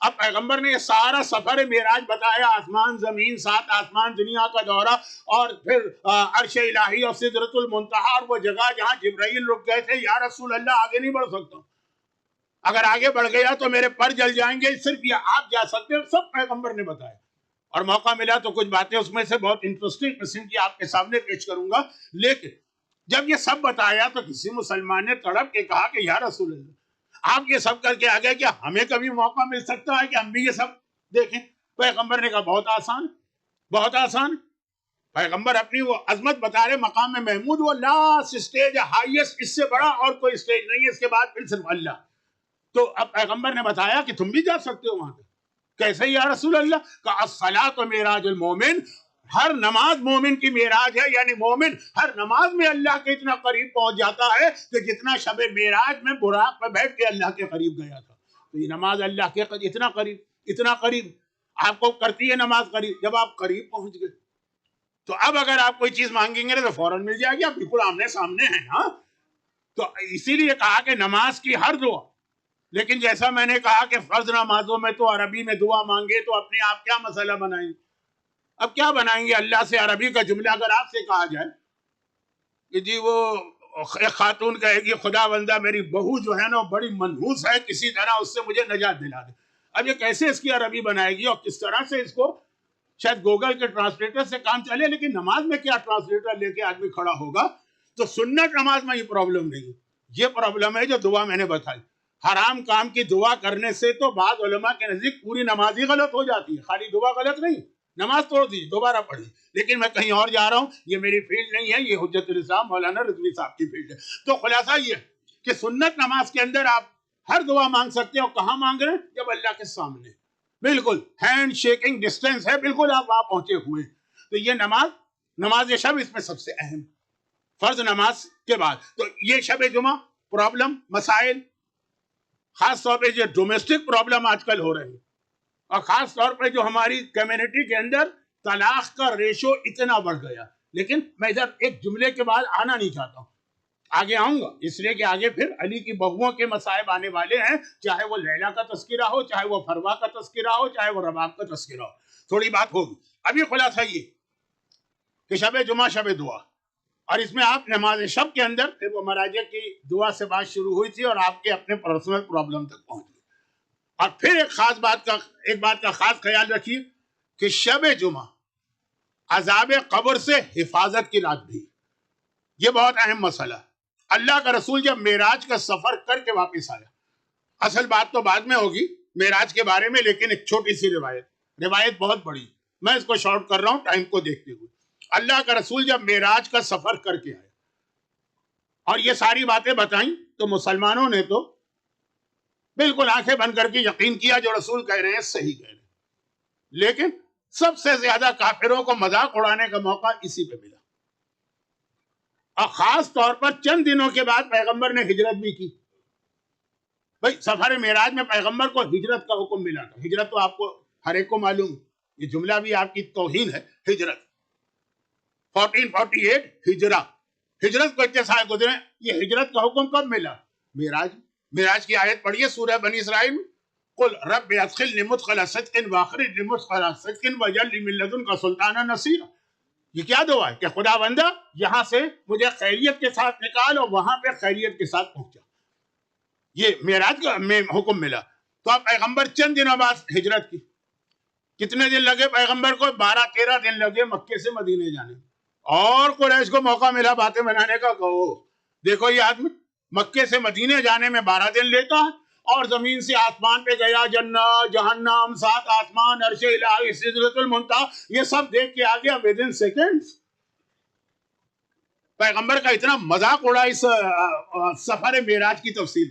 اب پیغمبر نے یہ سارا سفر معراج بتایا، آسمان زمین، 7 آسمان، دنیا کا دورہ، اور پھر عرش الہی اور سدرۃ المنتہا، اور وہ جگہ جہاں جبرائیل رک گئے تھے. یا رسول اللہ آگے نہیں بڑھ سکتا، اگر آگے بڑھ گیا تو میرے پر جل جائیں گے، صرف یہ آپ جا سکتے ہیں. سب پیغمبر نے بتایا. اور موقع ملا تو کچھ باتیں اس میں سے بہت انٹرسٹنگ قسم کی آپ کے سامنے پیش کروں گا. لیکن جب یہ سب بتایا تو کسی مسلمان نے تڑپ کے کہا کہ یا رسول اللہ آپ یہ سب کر کے آ گئے، کیا ہمیں کبھی موقع مل سکتا ہے کہ ہم بھی یہ سب دیکھیں. پیغمبر نے کہا بہت آسان، بہت آسان. پیغمبر اپنی وہ عظمت بتا رہے، مقام محمود، وہ لاسٹ اسٹیج، ہائیسٹ، اس سے بڑا اور کوئی اسٹیج نہیں ہے، اس کے بعد پھر صرف اللہ. تو اب پیغمبر نے بتایا کہ تم بھی جا سکتے ہو وہاں پہ. کیسے یا رسول اللہ؟ کہ الصلاۃ معراج المومن، ہر نماز مومن کی معراج ہے. یعنی مومن ہر نماز میں اللہ کے اتنا قریب پہنچ جاتا ہے کہ جتنا شب معراج میں براق پہ بیٹھ کے اللہ کے قریب گیا تھا. تو یہ نماز اللہ کے اتنا قریب، اتنا قریب آپ کو کرتی ہے نماز قریب. جب آپ قریب پہنچ گئے تو اب اگر آپ کوئی چیز مانگیں گے تو فوراً مل جائے گی، آپ بالکل آمنے سامنے ہیں. ہاں، تو اسی لیے کہا کہ نماز کی ہر دعا، لیکن جیسا میں نے کہا کہ فرض نمازوں میں تو عربی میں دعا مانگے تو اپنے آپ کیا مسئلہ بنائیں گے؟ اب کیا بنائیں گے؟ اللہ سے عربی کا جملہ اگر آپ سے کہا جائے کہ جی وہ ایک خاتون کہے گی خدا بندہ میری بہو جو ہے نا بڑی منحوس ہے، کسی طرح اس سے مجھے نجات دلا دے. اب یہ کیسے اس کی عربی بنائے گی اور کس طرح سے اس کو، شاید گوگل کے ٹرانسلیٹر سے کام چلے، لیکن نماز میں کیا ٹرانسلیٹر لے کے آدمی کھڑا ہوگا؟ تو سنت نماز میں یہ پرابلم نہیں ہے، یہ پرابلم ہے جو دعا میں نے بتائی. حرام کام کی دعا کرنے سے تو بعض علماء کے نزدیک پوری نماز ہی غلط ہو جاتی ہے. خالی دعا غلط نہیں، نماز توڑ دی، دوبارہ پڑھی. لیکن میں کہیں اور جا رہا ہوں، یہ میری فیلڈ نہیں ہے، یہ حجت الاسلام مولانا رضوی صاحب کی فیلڈ ہے. تو خلاصہ یہ کہ سنت نماز کے اندر آپ ہر دعا مانگ سکتے ہیں. اور کہاں مانگ رہے ہیں؟ جب اللہ کے سامنے، بالکل ہینڈ شیکنگ ڈسٹینس ہے، بالکل آپ وہاں پہنچے ہوئے. تو یہ نماز شب اس میں سب سے اہم، فرض نماز کے بعد. تو یہ شب جمعہ پرابلم، مسائل، خاص طور پہ جو ڈومیسٹک پرابلم آج کل ہو رہے ہیں، اور خاص طور پہ جو ہماری کمیونٹی کے اندر طلاق کا ریشو اتنا بڑھ گیا. لیکن میں ادھر ایک جملے کے بعد آنا نہیں چاہتا ہوں. آگے آؤں گا، اس لیے کہ آگے پھر علی کی بہوؤں کے مصائب آنے والے ہیں، چاہے وہ لیلا کا تذکرہ ہو، چاہے وہ فروا کا تذکرہ ہو، چاہے وہ رباب کا تذکرہ ہو، تھوڑی بات ہوگی۔ ابھی خلاصہ یہ کہ شب جمعہ شب دعا، اور اس میں آپ نماز شب کے اندر پھر وہ مراجع کی دعا سے بات شروع ہوئی تھی اور آپ کے اپنے پرسنل پرابلم تک پہنچ گئی۔ اور پھر ایک بات کا خاص خیال رکھیے کہ شب جمعہ عذاب قبر سے حفاظت کی رات بھی، یہ بہت اہم مسئلہ ہے۔ اللہ کا رسول جب معراج کا سفر کر کے واپس آیا، اصل بات تو بعد میں ہوگی معراج کے بارے میں، لیکن ایک چھوٹی سی روایت بہت بڑی، میں اس کو شارٹ کر رہا ہوں ٹائم کو دیکھتے ہوئے۔ اللہ کا رسول جب معراج کا سفر کر کے آئے اور یہ ساری باتیں بتائیں تو مسلمانوں نے تو بالکل آنکھیں بند کر کے یقین کیا جو رسول کہہ رہے ہیں صحیح کہہ رہے ہیں، لیکن سب سے زیادہ کافروں کو مذاق اڑانے کا موقع اسی پہ ملا، اور خاص طور پر چند دنوں کے بعد پیغمبر نے ہجرت بھی کی۔ بھائی سفر معراج میں پیغمبر کو ہجرت کا حکم ملا تھا، ہجرت تو آپ کو ہر ایک کو معلوم، یہ جملہ بھی آپ کی توہین ہے، ہجرت 1448 ہجرت کو اتنے سال گزرے، یہ ہجرت کا حکم کب ملا؟ معراج کی آیت پڑھیے سورہ بنی اسرائیل میں، قل رب ادخلنی مدخل صدق واخرجنی مدخل صدق واجعل لی من لدنک سلطانا نصیرا۔ یہ کیا دعا ہے کہ خدا بندہ یہاں سے مجھے خیریت کے ساتھ نکال اور وہاں پہ خیریت کے ساتھ پہنچا، یہ معراج کا حکم ملا۔ تو اب پیغمبر چند دنوں بعد ہجرت کی، کتنے دن لگے پیغمبر کو؟ 12-13 دن لگے مکے سے مدینے جانے، اور قریش کو موقع ملا باتیں بنانے کا، کہو دیکھو یہ آدمی مکے سے مدینے جانے میں 12 دن لیتا ہے، اور زمین سے آسمان پہ گیا، جنت، جہنم، 7 آسمان، عرش الہی، سدرۃ المنتہی، یہ سب دیکھ کے آ گیا ودن سیکنڈز۔ پیغمبر کا اتنا مذاق اڑا اس سفر معراج کی تفصیل،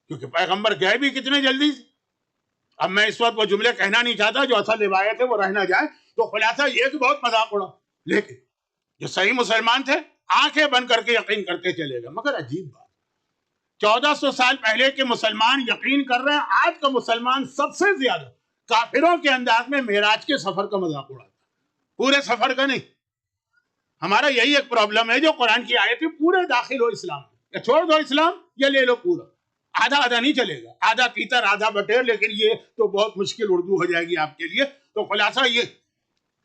کیونکہ پیغمبر گئے بھی کتنے جلدی سے۔ اب میں اس وقت وہ جملے کہنا نہیں چاہتا، جو اصل روایت ہے وہ رہ نہ جائے، تو خلاصہ یہ کہ بہت مذاق اڑا، لیکن جو صحیح مسلمان تھے آنکھیں بند کر کے یقین کرتے چلے گئے۔ مگر عجیب بات، 1400 سال پہلے کے مسلمان یقین کر رہے ہیں، آج کا مسلمان سب سے زیادہ کافروں کے انداز میں معراج کے سفر کا مذاق اڑاتا ہے، پورے سفر کا نہیں۔ ہمارا یہی ایک پرابلم ہے، جو قرآن کی آیت ہے پورے داخل ہو اسلام، یا چھوڑ دو اسلام یا لے لو پورا، آدھا نہیں چلے گا، آدھا تیتر آدھا بٹیر، لیکن یہ تو بہت مشکل اردو ہو جائے گی آپ کے لیے۔ تو خلاصہ یہ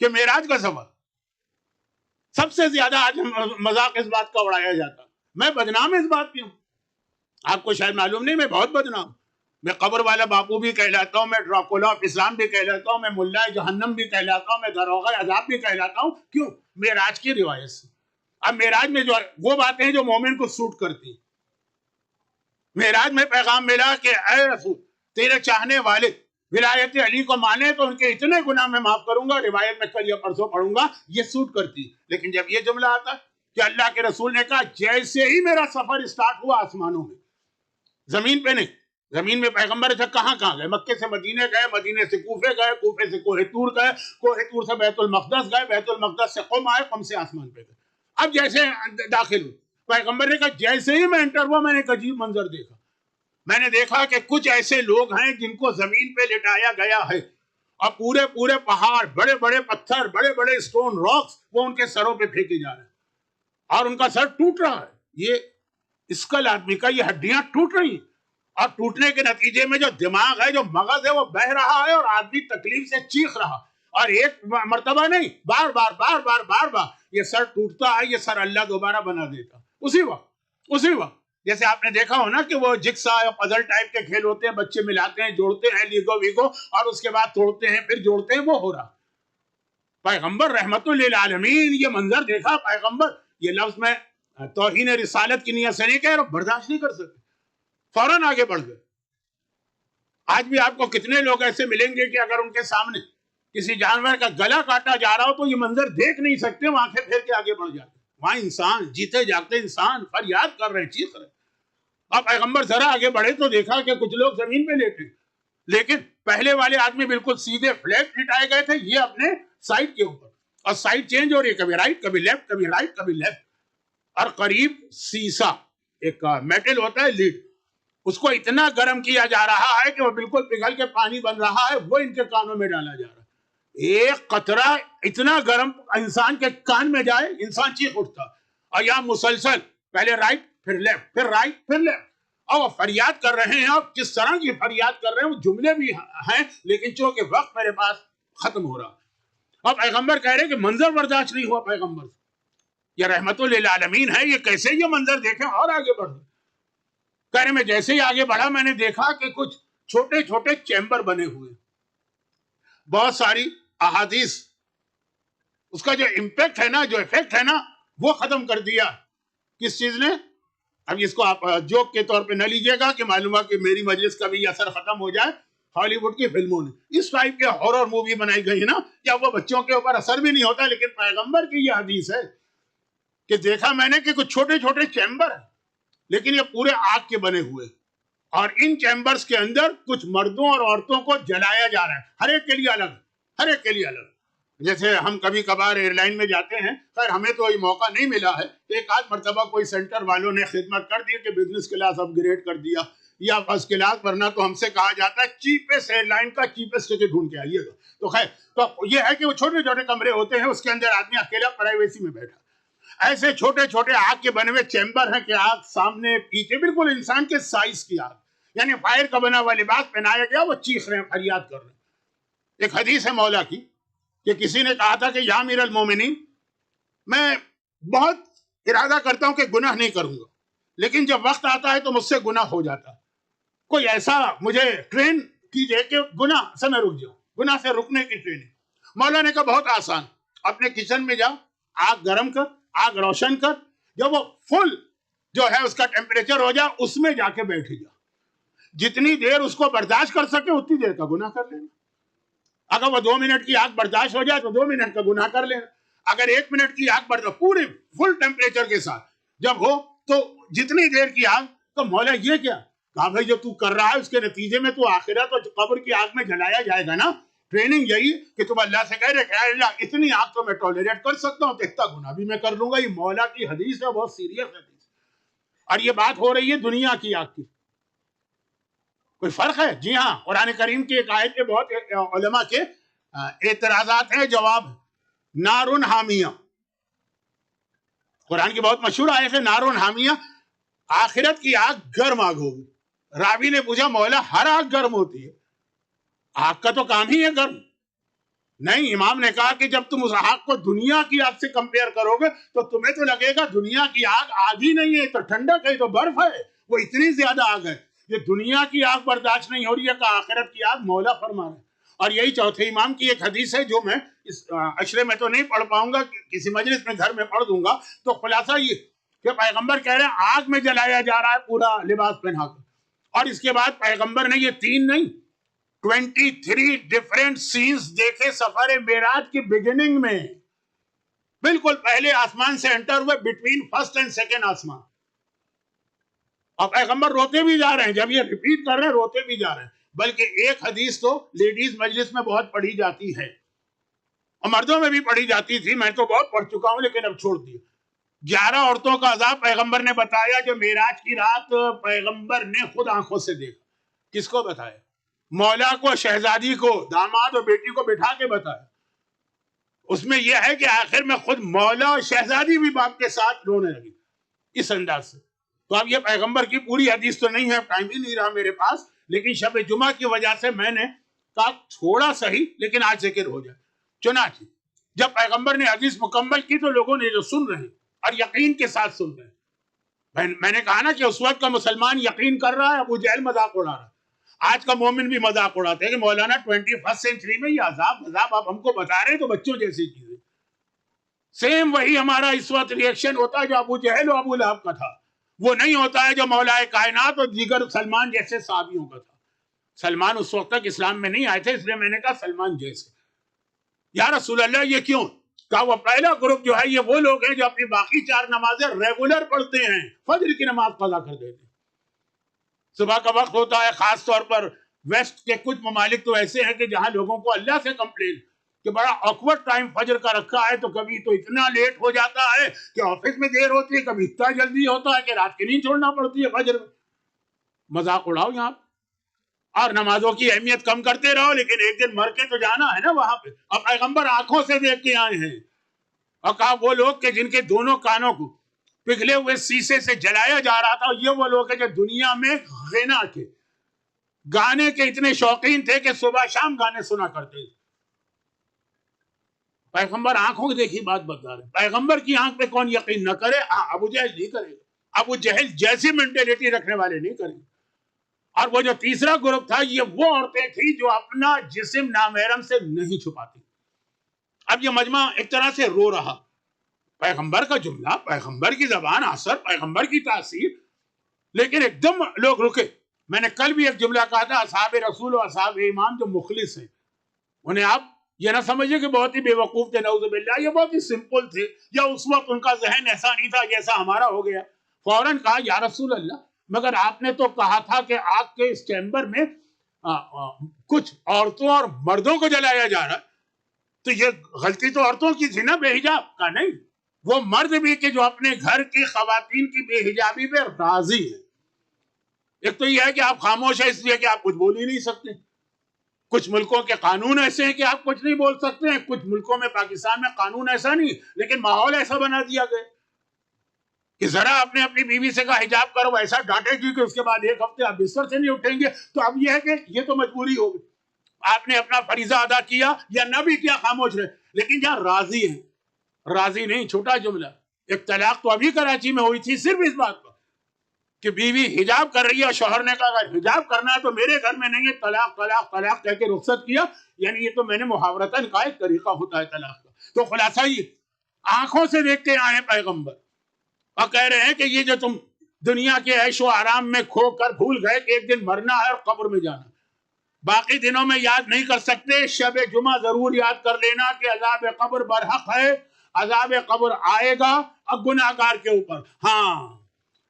کہ معراج کا سفر سب سے زیادہ آج مذاق اس بات کا اڑایا جاتا، میں بدنام اس بات پہ ہوں، آپ کو شاید معلوم نہیں، میں بہت بدنام، میں قبر والا باپو بھی کہلاتا ہوں، میں ڈراکولا آف اسلام بھی کہلاتا ہوں، میں ملا جہنم بھی کہلاتا ہوں، میں داروغہ عذاب بھی کہلاتا ہوں۔ کیوں؟ معراج کی روایت سے۔ اب معراج میں جو وہ باتیں ہیں جو مومن کو سوٹ کرتی ہیں، معراج میں پیغام ملا کہ اے رسول، تیرے چاہنے والے ولایت علی کو مانے تو ان کے اتنے گناہ میں معاف کروں گا، روایت میں کل یا پرسوں پڑھوں گا، یہ سوٹ کرتی۔ لیکن جب یہ جملہ آتا کہ اللہ کے رسول نے کہا جیسے ہی میرا سفر اسٹارٹ ہوا آسمانوں میں، زمین پہ نہیں، زمین میں پیغمبر سے کہاں گئے؟ مکے سے مدینے گئے، مدینے سے کوفے گئے، کوفے سے کوہ طور گئے، کوہ طور سے بیت المقدس گئے، بیت المقدس سے قم آئے، قم سے آسمان پہ گئے۔ اب جیسے داخل ہوئے، پیغمبر نے کہا جیسے ہی میں انٹر ہوا، میں نے ایک عجیب منظر دیکھا، میں نے دیکھا کہ کچھ ایسے لوگ ہیں جن کو زمین پہ لٹایا گیا ہے، اور پورے پہاڑ، بڑے بڑے پتھر، بڑے بڑے اسٹون راکس، وہ ان کے سروں پہ پھینکے جا رہے ہیں، اور ان کا سر ٹوٹ رہا ہے، یہ اسکل آدمی کا، یہ ہڈیاں ٹوٹ رہی ہیں، اور ٹوٹنے کے نتیجے میں جو دماغ ہے، جو مغز ہے، وہ بہ رہا ہے، اور آدمی تکلیف سے چیخ رہا، اور ایک مرتبہ نہیں، بار بار یہ سر ٹوٹتا ہے، یہ سر اللہ دوبارہ بنا دیتا اسی وقت۔ جیسے آپ نے دیکھا ہو نا کہ وہ جگسا یا پزل ٹائپ کے کھیل ہوتے ہیں، بچے ملاتے ہیں، جوڑتے ہیں، لیگو ویگو، اور اس کے بعد توڑتے ہیں، پھر جوڑتے ہیں، وہ ہو رہا۔ پیغمبر رحمت للعالمین یہ منظر دیکھا، پیغمبر، یہ لفظ میں توہین رسالت کی نیت سے نہیں کہہ رہا، برداشت نہیں کر سکتے، فوراً آگے بڑھ گئے۔ آج بھی آپ کو کتنے لوگ ایسے ملیں گے کہ اگر ان کے سامنے کسی جانور کا گلا کاٹا جا رہا ہو تو یہ منظر دیکھ نہیں سکتے، وہ آنکھیں پھیر کے آگے بڑھ جاتے، وہاں انسان، جیتے جاگتے انسان فریاد کر رہے ہیں، چیخ رہے ہیں۔ اب پیغمبر ذرا آگے بڑھے تو دیکھا کہ کچھ لوگ زمین پہ لیٹے، لیکن پہلے والے آدمی بالکل سیدھے فلیٹ لٹائے گئے تھے، یہ اپنے سائڈ کے اوپر، اور سائڈ چینج ہو رہی ہے، کبھی رائٹ کبھی لیفٹ، کبھی رائٹ کبھی لیفٹ، اور قریب سیسا ایک میٹل ہوتا ہے لیڈ، اس کو اتنا گرم کیا جا رہا ہے کہ وہ بالکل پگھل کے پانی بن رہا ہے، وہ ان کے کانوں میں ڈالا جا رہا ہے، ایک قطرہ اتنا گرم انسان کے کان میں جائے انسان چیخ اٹھتا، اور یہاں مسلسل پہلے رائٹ پھر لیفٹ، پھر رائٹ، پھر لیفٹ، اور وہ فریاد کر رہے ہیں. اب کس طرح کی فریاد کر رہے ہیں، وہ جملے بھی ہیں لیکن چونکہ وقت میرے پاس ختم ہو رہا. اب پیغمبر کہہ رہے کہ منظر برداشت نہیں ہوا پیغمبر سے. یہ رحمت للعالمین ہے، یہ کیسے یہ منظر دیکھیں اور آگے بڑھ. کہہ رہے میں جیسے ہی آگے بڑھا میں نے دیکھا کہ کچھ چھوٹے چھوٹے چیمبر بنے ہوئے، بہت ساری احادیث. اس کا جو امپیکٹ ہے نا، جو افیکٹ ہے نا، وہ ختم کر دیا. کس چیز نے؟ اب اس کو آپ جوک کے طور پہ نہ لیجئے گا کہ معلوم ہے کہ میری مجلس کا بھی اثر ختم ہو جائے. ہالی ووڈ کی فلموں نے اس ٹائپ کے ہارر مووی بنائی گئی نا، یا وہ بچوں کے اوپر اثر بھی نہیں ہوتا. لیکن پیغمبر کی یہ حدیث ہے کہ دیکھا میں نے کہ کچھ چھوٹے چھوٹے چیمبر ہیں لیکن یہ پورے آگ کے بنے ہوئے، اور ان چیمبرز کے اندر کچھ مردوں اور عورتوں کو جلایا جا رہا ہے، ہر ایک کے لیے الگ، ہر ایک کے لیے الگ. جیسے ہم کبھی کبھار ایئر لائن میں جاتے ہیں، خیر ہمیں تو یہ موقع نہیں ملا ہے، ایک آدھ مرتبہ کوئی سینٹر والوں نے خدمت کر دی کہ بزنس کلاس اپ گریڈ کر دیا یا فرسٹ کلاس، ورنہ تو ہم سے کہا جاتا ہے چیپسٹ ایئر لائن کا چیپسٹ ٹکٹ ڈھونڈ کے آئیے گا. تو خیر تو یہ ہے کہ وہ چھوٹے چھوٹے کمرے ہوتے ہیں، اس کے اندر آدمی اکیلا پرائیویسی میں بیٹھا. ایسے چھوٹے چھوٹے آگ کے بنے ہوئے چیمبر ہیں کہ آگ سامنے پیچھے، بالکل انسان کے سائز کی آگ، یعنی فائر کا بنا ہوا لباس پہنایا گیا، وہ چیخ رہے ہیں، فریاد کر رہے ہیں. ایک حدیث ہے مولا کی کہ کسی نے کہا تھا کہ یا امیر المومنین، میں بہت ارادہ کرتا ہوں کہ گناہ نہیں کروں گا، لیکن جب وقت آتا ہے تو مجھ سے گناہ ہو جاتا ہے. کوئی ایسا مجھے ٹرین کیجئے کہ گناہ سے میں رک جاؤں، گناہ سے رکنے کی ٹریننگ. مولا نے کہا بہت آسان، اپنے کچن میں جاؤ، آگ گرم کر، آگ روشن کر، جب وہ فل جو ہے اس کا ٹیمپریچر ہو جائے اس میں جا کے بیٹھ جا. جتنی دیر اس کو برداشت کر سکے اتنی دیر کا گناہ کر لینا. اگر وہ 2 منٹ کی آگ برداشت ہو جائے تو 2 منٹ کا گناہ کر لینا. اگر 1 منٹ کی آگ برداشت پورے فل ٹیمپریچر کے ساتھ جب ہو تو جتنی دیر کی آگ. تو مولا یہ کیا کہا، بھائی جو تو کر رہا ہے اس کے نتیجے میں تو آخرت اور قبر کی آگ میں جلایا جائے گا نا. ٹریننگ یہی کہ تم اللہ سے کہہ رہے کہ اے اللہ اتنی آگ تو میں ٹالریٹ کر سکتا ہوں تو اتنا گناہ بھی میں کر لوں گا. یہ مولا کی حدیث ہے، بہت سیریس حدیث، اور یہ بات ہو رہی ہے دنیا کی آگ کی. کوئی فرق ہے؟ جی ہاں، قرآن کریم کی ایک آیت کے بہت علماء کے اعتراضات ہیں، جواب نارن حامیہ. قرآن کی بہت مشہور آیت ہے نارن حامیہ، آخرت کی آگ گرم آگ ہوگی. راوی نے پوچھا مولا ہر آگ گرم ہوتی ہے، آگ کا تو کام ہی ہے گرم. نہیں، امام نے کہا کہ جب تم اس آگ کو دنیا کی آگ سے کمپیئر کرو گے تو تمہیں تو لگے گا دنیا کی آگ آگ ہی نہیں ہے، تو ٹھنڈک ہے، تو برف ہے، وہ اتنی زیادہ آگ ہے. یہ دنیا کی آگ برداشت نہیں ہو رہی ہے کہ آخرت کی آگ مولا فرما رہے ہیں. اور یہی چوتھے امام کی ایک حدیث ہے جو میں اس عشرے میں تو نہیں پڑھ پاؤں گا، کسی مجلس میں گھر میں پڑھ دوں گا. تو خلاصہ یہ کہ پیغمبر کہہ رہے ہیں آگ میں جلایا جا رہا ہے پورا لباس پہنا کر. اور اس کے بعد پیغمبر نے یہ 3 نہیں 23 ڈیفرنٹ سینز دیکھے سفر معراج کی بگننگ میں، بالکل پہلے آسمان سے انٹر ہوئے، بٹوین فرسٹ اینڈ سیکنڈ آسمان. اور پیغمبر روتے بھی جا رہے ہیں، جب یہ ریپیٹ کر رہے ہیں روتے بھی جا رہے ہیں. بلکہ ایک حدیث تو لیڈیز مجلس میں بہت پڑھی جاتی ہے اور مردوں میں بھی پڑھی جاتی تھی، میں تو بہت پڑھ چکا ہوں لیکن اب چھوڑ دی. 11 عورتوں کا عذاب پیغمبر نے بتایا جو معراج کی رات پیغمبر نے خود آنکھوں سے دیکھا. کس کو بتایا؟ مولا کو، شہزادی کو، داماد اور بیٹی کو بٹھا کے بتایا. اس میں یہ ہے کہ آخر میں خود مولا اور شہزادی بھی باپ کے ساتھ رونے لگی اس انداز سے. تو اب یہ پیغمبر کی پوری حدیث تو نہیں ہے، ٹائم ہی نہیں رہا میرے پاس، لیکن شب جمعہ کی وجہ سے میں نے کہا تھوڑا صحیح لیکن آج ذکر ہو جائے. چنانچہ جب پیغمبر نے حدیث مکمل کی تو لوگوں نے جو سن رہے ہیں اور یقین کے ساتھ سن رہے ہیں، میں نے کہا نا کہ اس وقت کا مسلمان یقین کر رہا ہے، ابو جہل مذاق اڑا رہا ہے. آج کا مومن بھی مذاق اڑاتے ہیں کہ مولانا 21 سینچری میں یہ عذاب آپ ہم کو بتا رہے ہیں تو بچوں جیسی چیزیں. سیم وہی ہمارا اس وقت ریئیکشن ہوتا ہے جو ابو جہل اور ابو لہب کا تھا، وہ نہیں ہوتا ہے جو مولا کائنات اور دیگر سلمان جیسے صحابیوں کا تھا. سلمان اس وقت تک اسلام میں نہیں آئے تھے، اس لیے میں نے کہا سلمان جیسے. یا رسول اللہ یہ کیوں؟ کہا وہ پہلا گروپ جو ہے یہ وہ لوگ ہیں جو اپنی باقی 4 نمازیں ریگولر پڑھتے ہیں، فجر کی نماز قضا کر دیتے ہیں. صبح کا وقت ہوتا ہے، خاص طور پر ویسٹ کے کچھ ممالک تو ایسے ہیں کہ جہاں لوگوں کو اللہ سے کمپلین کہ بڑا آکورڈ ٹائم فجر کا رکھا ہے، تو کبھی تو اتنا لیٹ ہو جاتا ہے کہ آفس میں دیر ہوتی ہے، کبھی اتنا جلدی ہوتا ہے کہ رات کی نیند چھوڑنا پڑتی ہے فجر میں. مذاق اڑاؤ یہاں اور نمازوں کی اہمیت کم کرتے رہو، لیکن ایک دن مر کے تو جانا ہے نا وہاں پہ. اور پیغمبر آنکھوں سے دیکھ کے آئے ہیں اور کہا وہ لوگ کہ جن کے دونوں کانوں کو پگھلے ہوئے سیسے سے جلایا جا رہا تھا. اور یہ وہ لوگ ہیں جو دنیا میں غنا کے گانے کے اتنے شوقین تھے کہ صبح شام گانے سنا کرتے تھے. پیغمبر آنکھوں کی دیکھی بات بتا رہے. پیغمبر کی آنکھ پہ کون یقین نہ کرے؟ ابو جہل نہیں کرے گا. ابو جہل جیسی مینٹیلٹی رکھنے والے نہیں کریں گے. اور وہ جو تیسرا گروپ تھا یہ وہ عورتیں تھیں جو اپنا جسم نامحرم سے نہیں چھپاتی. اب یہ مجمع ایک طرح سے رو رہا. پیغمبر کا جملہ، پیغمبر کی زبان، اثر، پیغمبر کی تاثیر، لیکن ایک دم لوگ رکے. میں نے کل بھی ایک جملہ کہا تھا، اصحاب رسول و اصحاب ایمان جو مخلص ہیں انہیں آپ یہ نہ سمجھے کہ بہت ہی بے وقوف تھے، نعوذ باللہ، یہ بہت ہی سمپل تھے، یا اس وقت ان کا ذہن ایسا نہیں تھا جیسا ہمارا ہو گیا. فوراً کہا یا رسول اللہ، مگر آپ نے تو کہا تھا کہ آگ کے اس چیمبر میں کچھ عورتوں اور مردوں کو جلایا جا رہا. تو یہ غلطی تو عورتوں کی تھی نا، بے حجاب کا نہیں. وہ مرد بھی کہ جو اپنے گھر کی خواتین کی بے حجابی پہ راضی ہے. ایک تو یہ ہے کہ آپ خاموش ہیں اس لیے کہ آپ کچھ بول ہی نہیں سکتے. کچھ ملکوں کے قانون ایسے ہیں کہ آپ کچھ نہیں بول سکتے ہیں. کچھ ملکوں میں، پاکستان میں قانون ایسا نہیں، لیکن ماحول ایسا بنا دیا گیا کہ ذرا آپ نے اپنی بیوی سے کہا حجاب کرو، ایسا ڈانٹے گی کہ اس کے بعد ایک ہفتے آپ بستر سے نہیں اٹھیں گے. تو اب یہ ہے کہ یہ تو مجبوری ہوگی. آپ نے اپنا فریضہ ادا کیا یا نہ بھی کیا، خاموش رہے. لیکن یہاں راضی ہیں. راضی نہیں، چھوٹا جملہ. ایک طلاق تو ابھی کراچی میں ہوئی تھی صرف اس بات پر کہ بیوی حجاب کر رہی ہے اور شوہر نے کہا اگر حجاب کرنا ہے تو میرے گھر میں نہیں ہے، طلاق طلاق طلاق کہہ کے رخصت کیا. یعنی یہ تو میں نے محاورتاً کہا ایک طریقہ ہوتا ہے طلاق کا. تو خلاصہ یہ آنکھوں سے دیکھ کے آئے پیغمبر اور کہہ رہے ہیں کہ یہ جو تم دنیا کے عیش و آرام میں کھو کر بھول گئے کہ ایک دن مرنا ہے اور قبر میں جانا، باقی دنوں میں یاد نہیں کر سکتے، شب جمعہ ضرور یاد کر لینا کہ عذاب قبر برحق ہے. عذاب قبر آئے گا اب گناہگار کے اوپر. ہاں،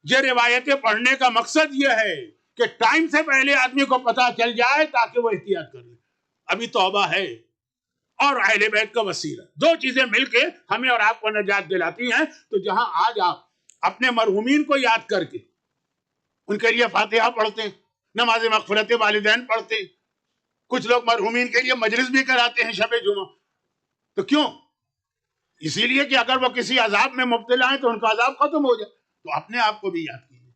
یہ روایتیں پڑھنے کا مقصد یہ ہے کہ ٹائم سے پہلے آدمی کو پتا چل جائے تاکہ وہ احتیاط کر لے. ابھی توبہ ہے اور اہل بیت کا وسیلہ، دو چیزیں مل کے ہمیں اور آپ کو نجات دلاتی ہیں. تو جہاں آج آپ اپنے مرحومین کو یاد کر کے ان کے لیے فاتحہ پڑھتے ہیں، نماز مغفرت والدین پڑھتے ہیں، کچھ لوگ مرحومین کے لیے مجلس بھی کراتے ہیں شب جمعہ، تو کیوں؟ اسی لیے کہ اگر وہ کسی عذاب میں مبتلا ہیں تو ان کا عذاب ختم ہو جائے. تو اپنے آپ کو بھی یاد کیجیے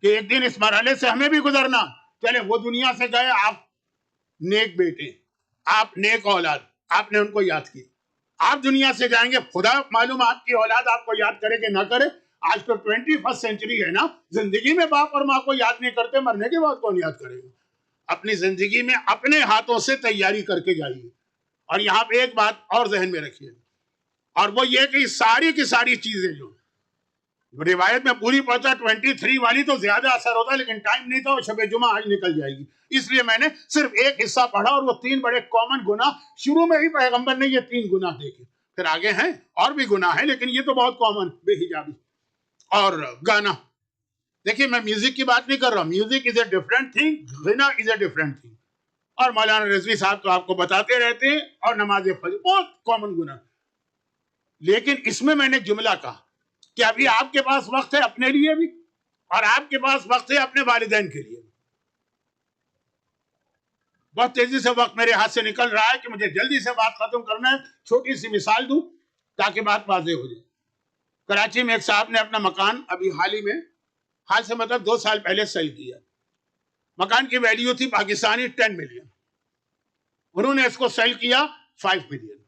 کہ ایک دن اس مرحلے سے ہمیں بھی گزرنا. چلے وہ دنیا سے گئے، آپ نیک بیٹے، آپ نیک اولاد، آپ نے ان کو یاد کیا. آپ دنیا سے جائیں گے، خدا معلوم آپ کی اولاد آپ کو یاد کرے کہ نہ کرے. آج تو 21 سینچری ہے نا، زندگی میں باپ اور ماں کو یاد نہیں کرتے، مرنے کے بعد کون یاد کرے گا؟ اپنی زندگی میں اپنے ہاتھوں سے تیاری کر کے جائیے. اور یہاں پہ ایک بات اور ذہن میں رکھیے، اور وہ یہ کہ ساری کی ساری چیزیں جو روایت میں پوری پڑھتا 23 والی تو زیادہ اثر ہوتا ہے، لیکن ٹائم نہیں تھا. اور شب جمعہ آج نکل جائے گی، اس لیے میں نے صرف ایک حصہ پڑھا. اور وہ 3 بڑے کامن گناہ شروع میں ہی پیغمبر نے یہ 3 گناہ دیکھے. پھر آگے ہیں اور بھی گناہ ہیں، لیکن یہ تو بہت کامن، بے حجابی اور گانا. دیکھیے میں میوزک کی بات نہیں کر رہا ہوں، music is a different thing, غنا از اے ڈفرینٹ تھنگ. اور مولانا رضوی صاحب تو آپ کو بتاتے رہتے ہیں، اور نماز فجر بہت کامن گناہ. لیکن اس میں نے جملہ کہا کہ ابھی آپ کے پاس وقت ہے اپنے لیے بھی، اور آپ کے پاس وقت ہے اپنے والدین کے لیے بھی. بہت تیزی سے وقت میرے ہاتھ سے نکل رہا ہے کہ مجھے جلدی سے بات ختم کرنا ہے. چھوٹی سی مثال دوں تاکہ بات واضح ہو جائے. کراچی میں ایک صاحب نے اپنا مکان ابھی حال سے مطلب 2 سال پہلے سیل کیا. مکان کی ویلیو تھی پاکستانی 10 ملین. انہوں نے اس کو سیل کیا 5 ملین.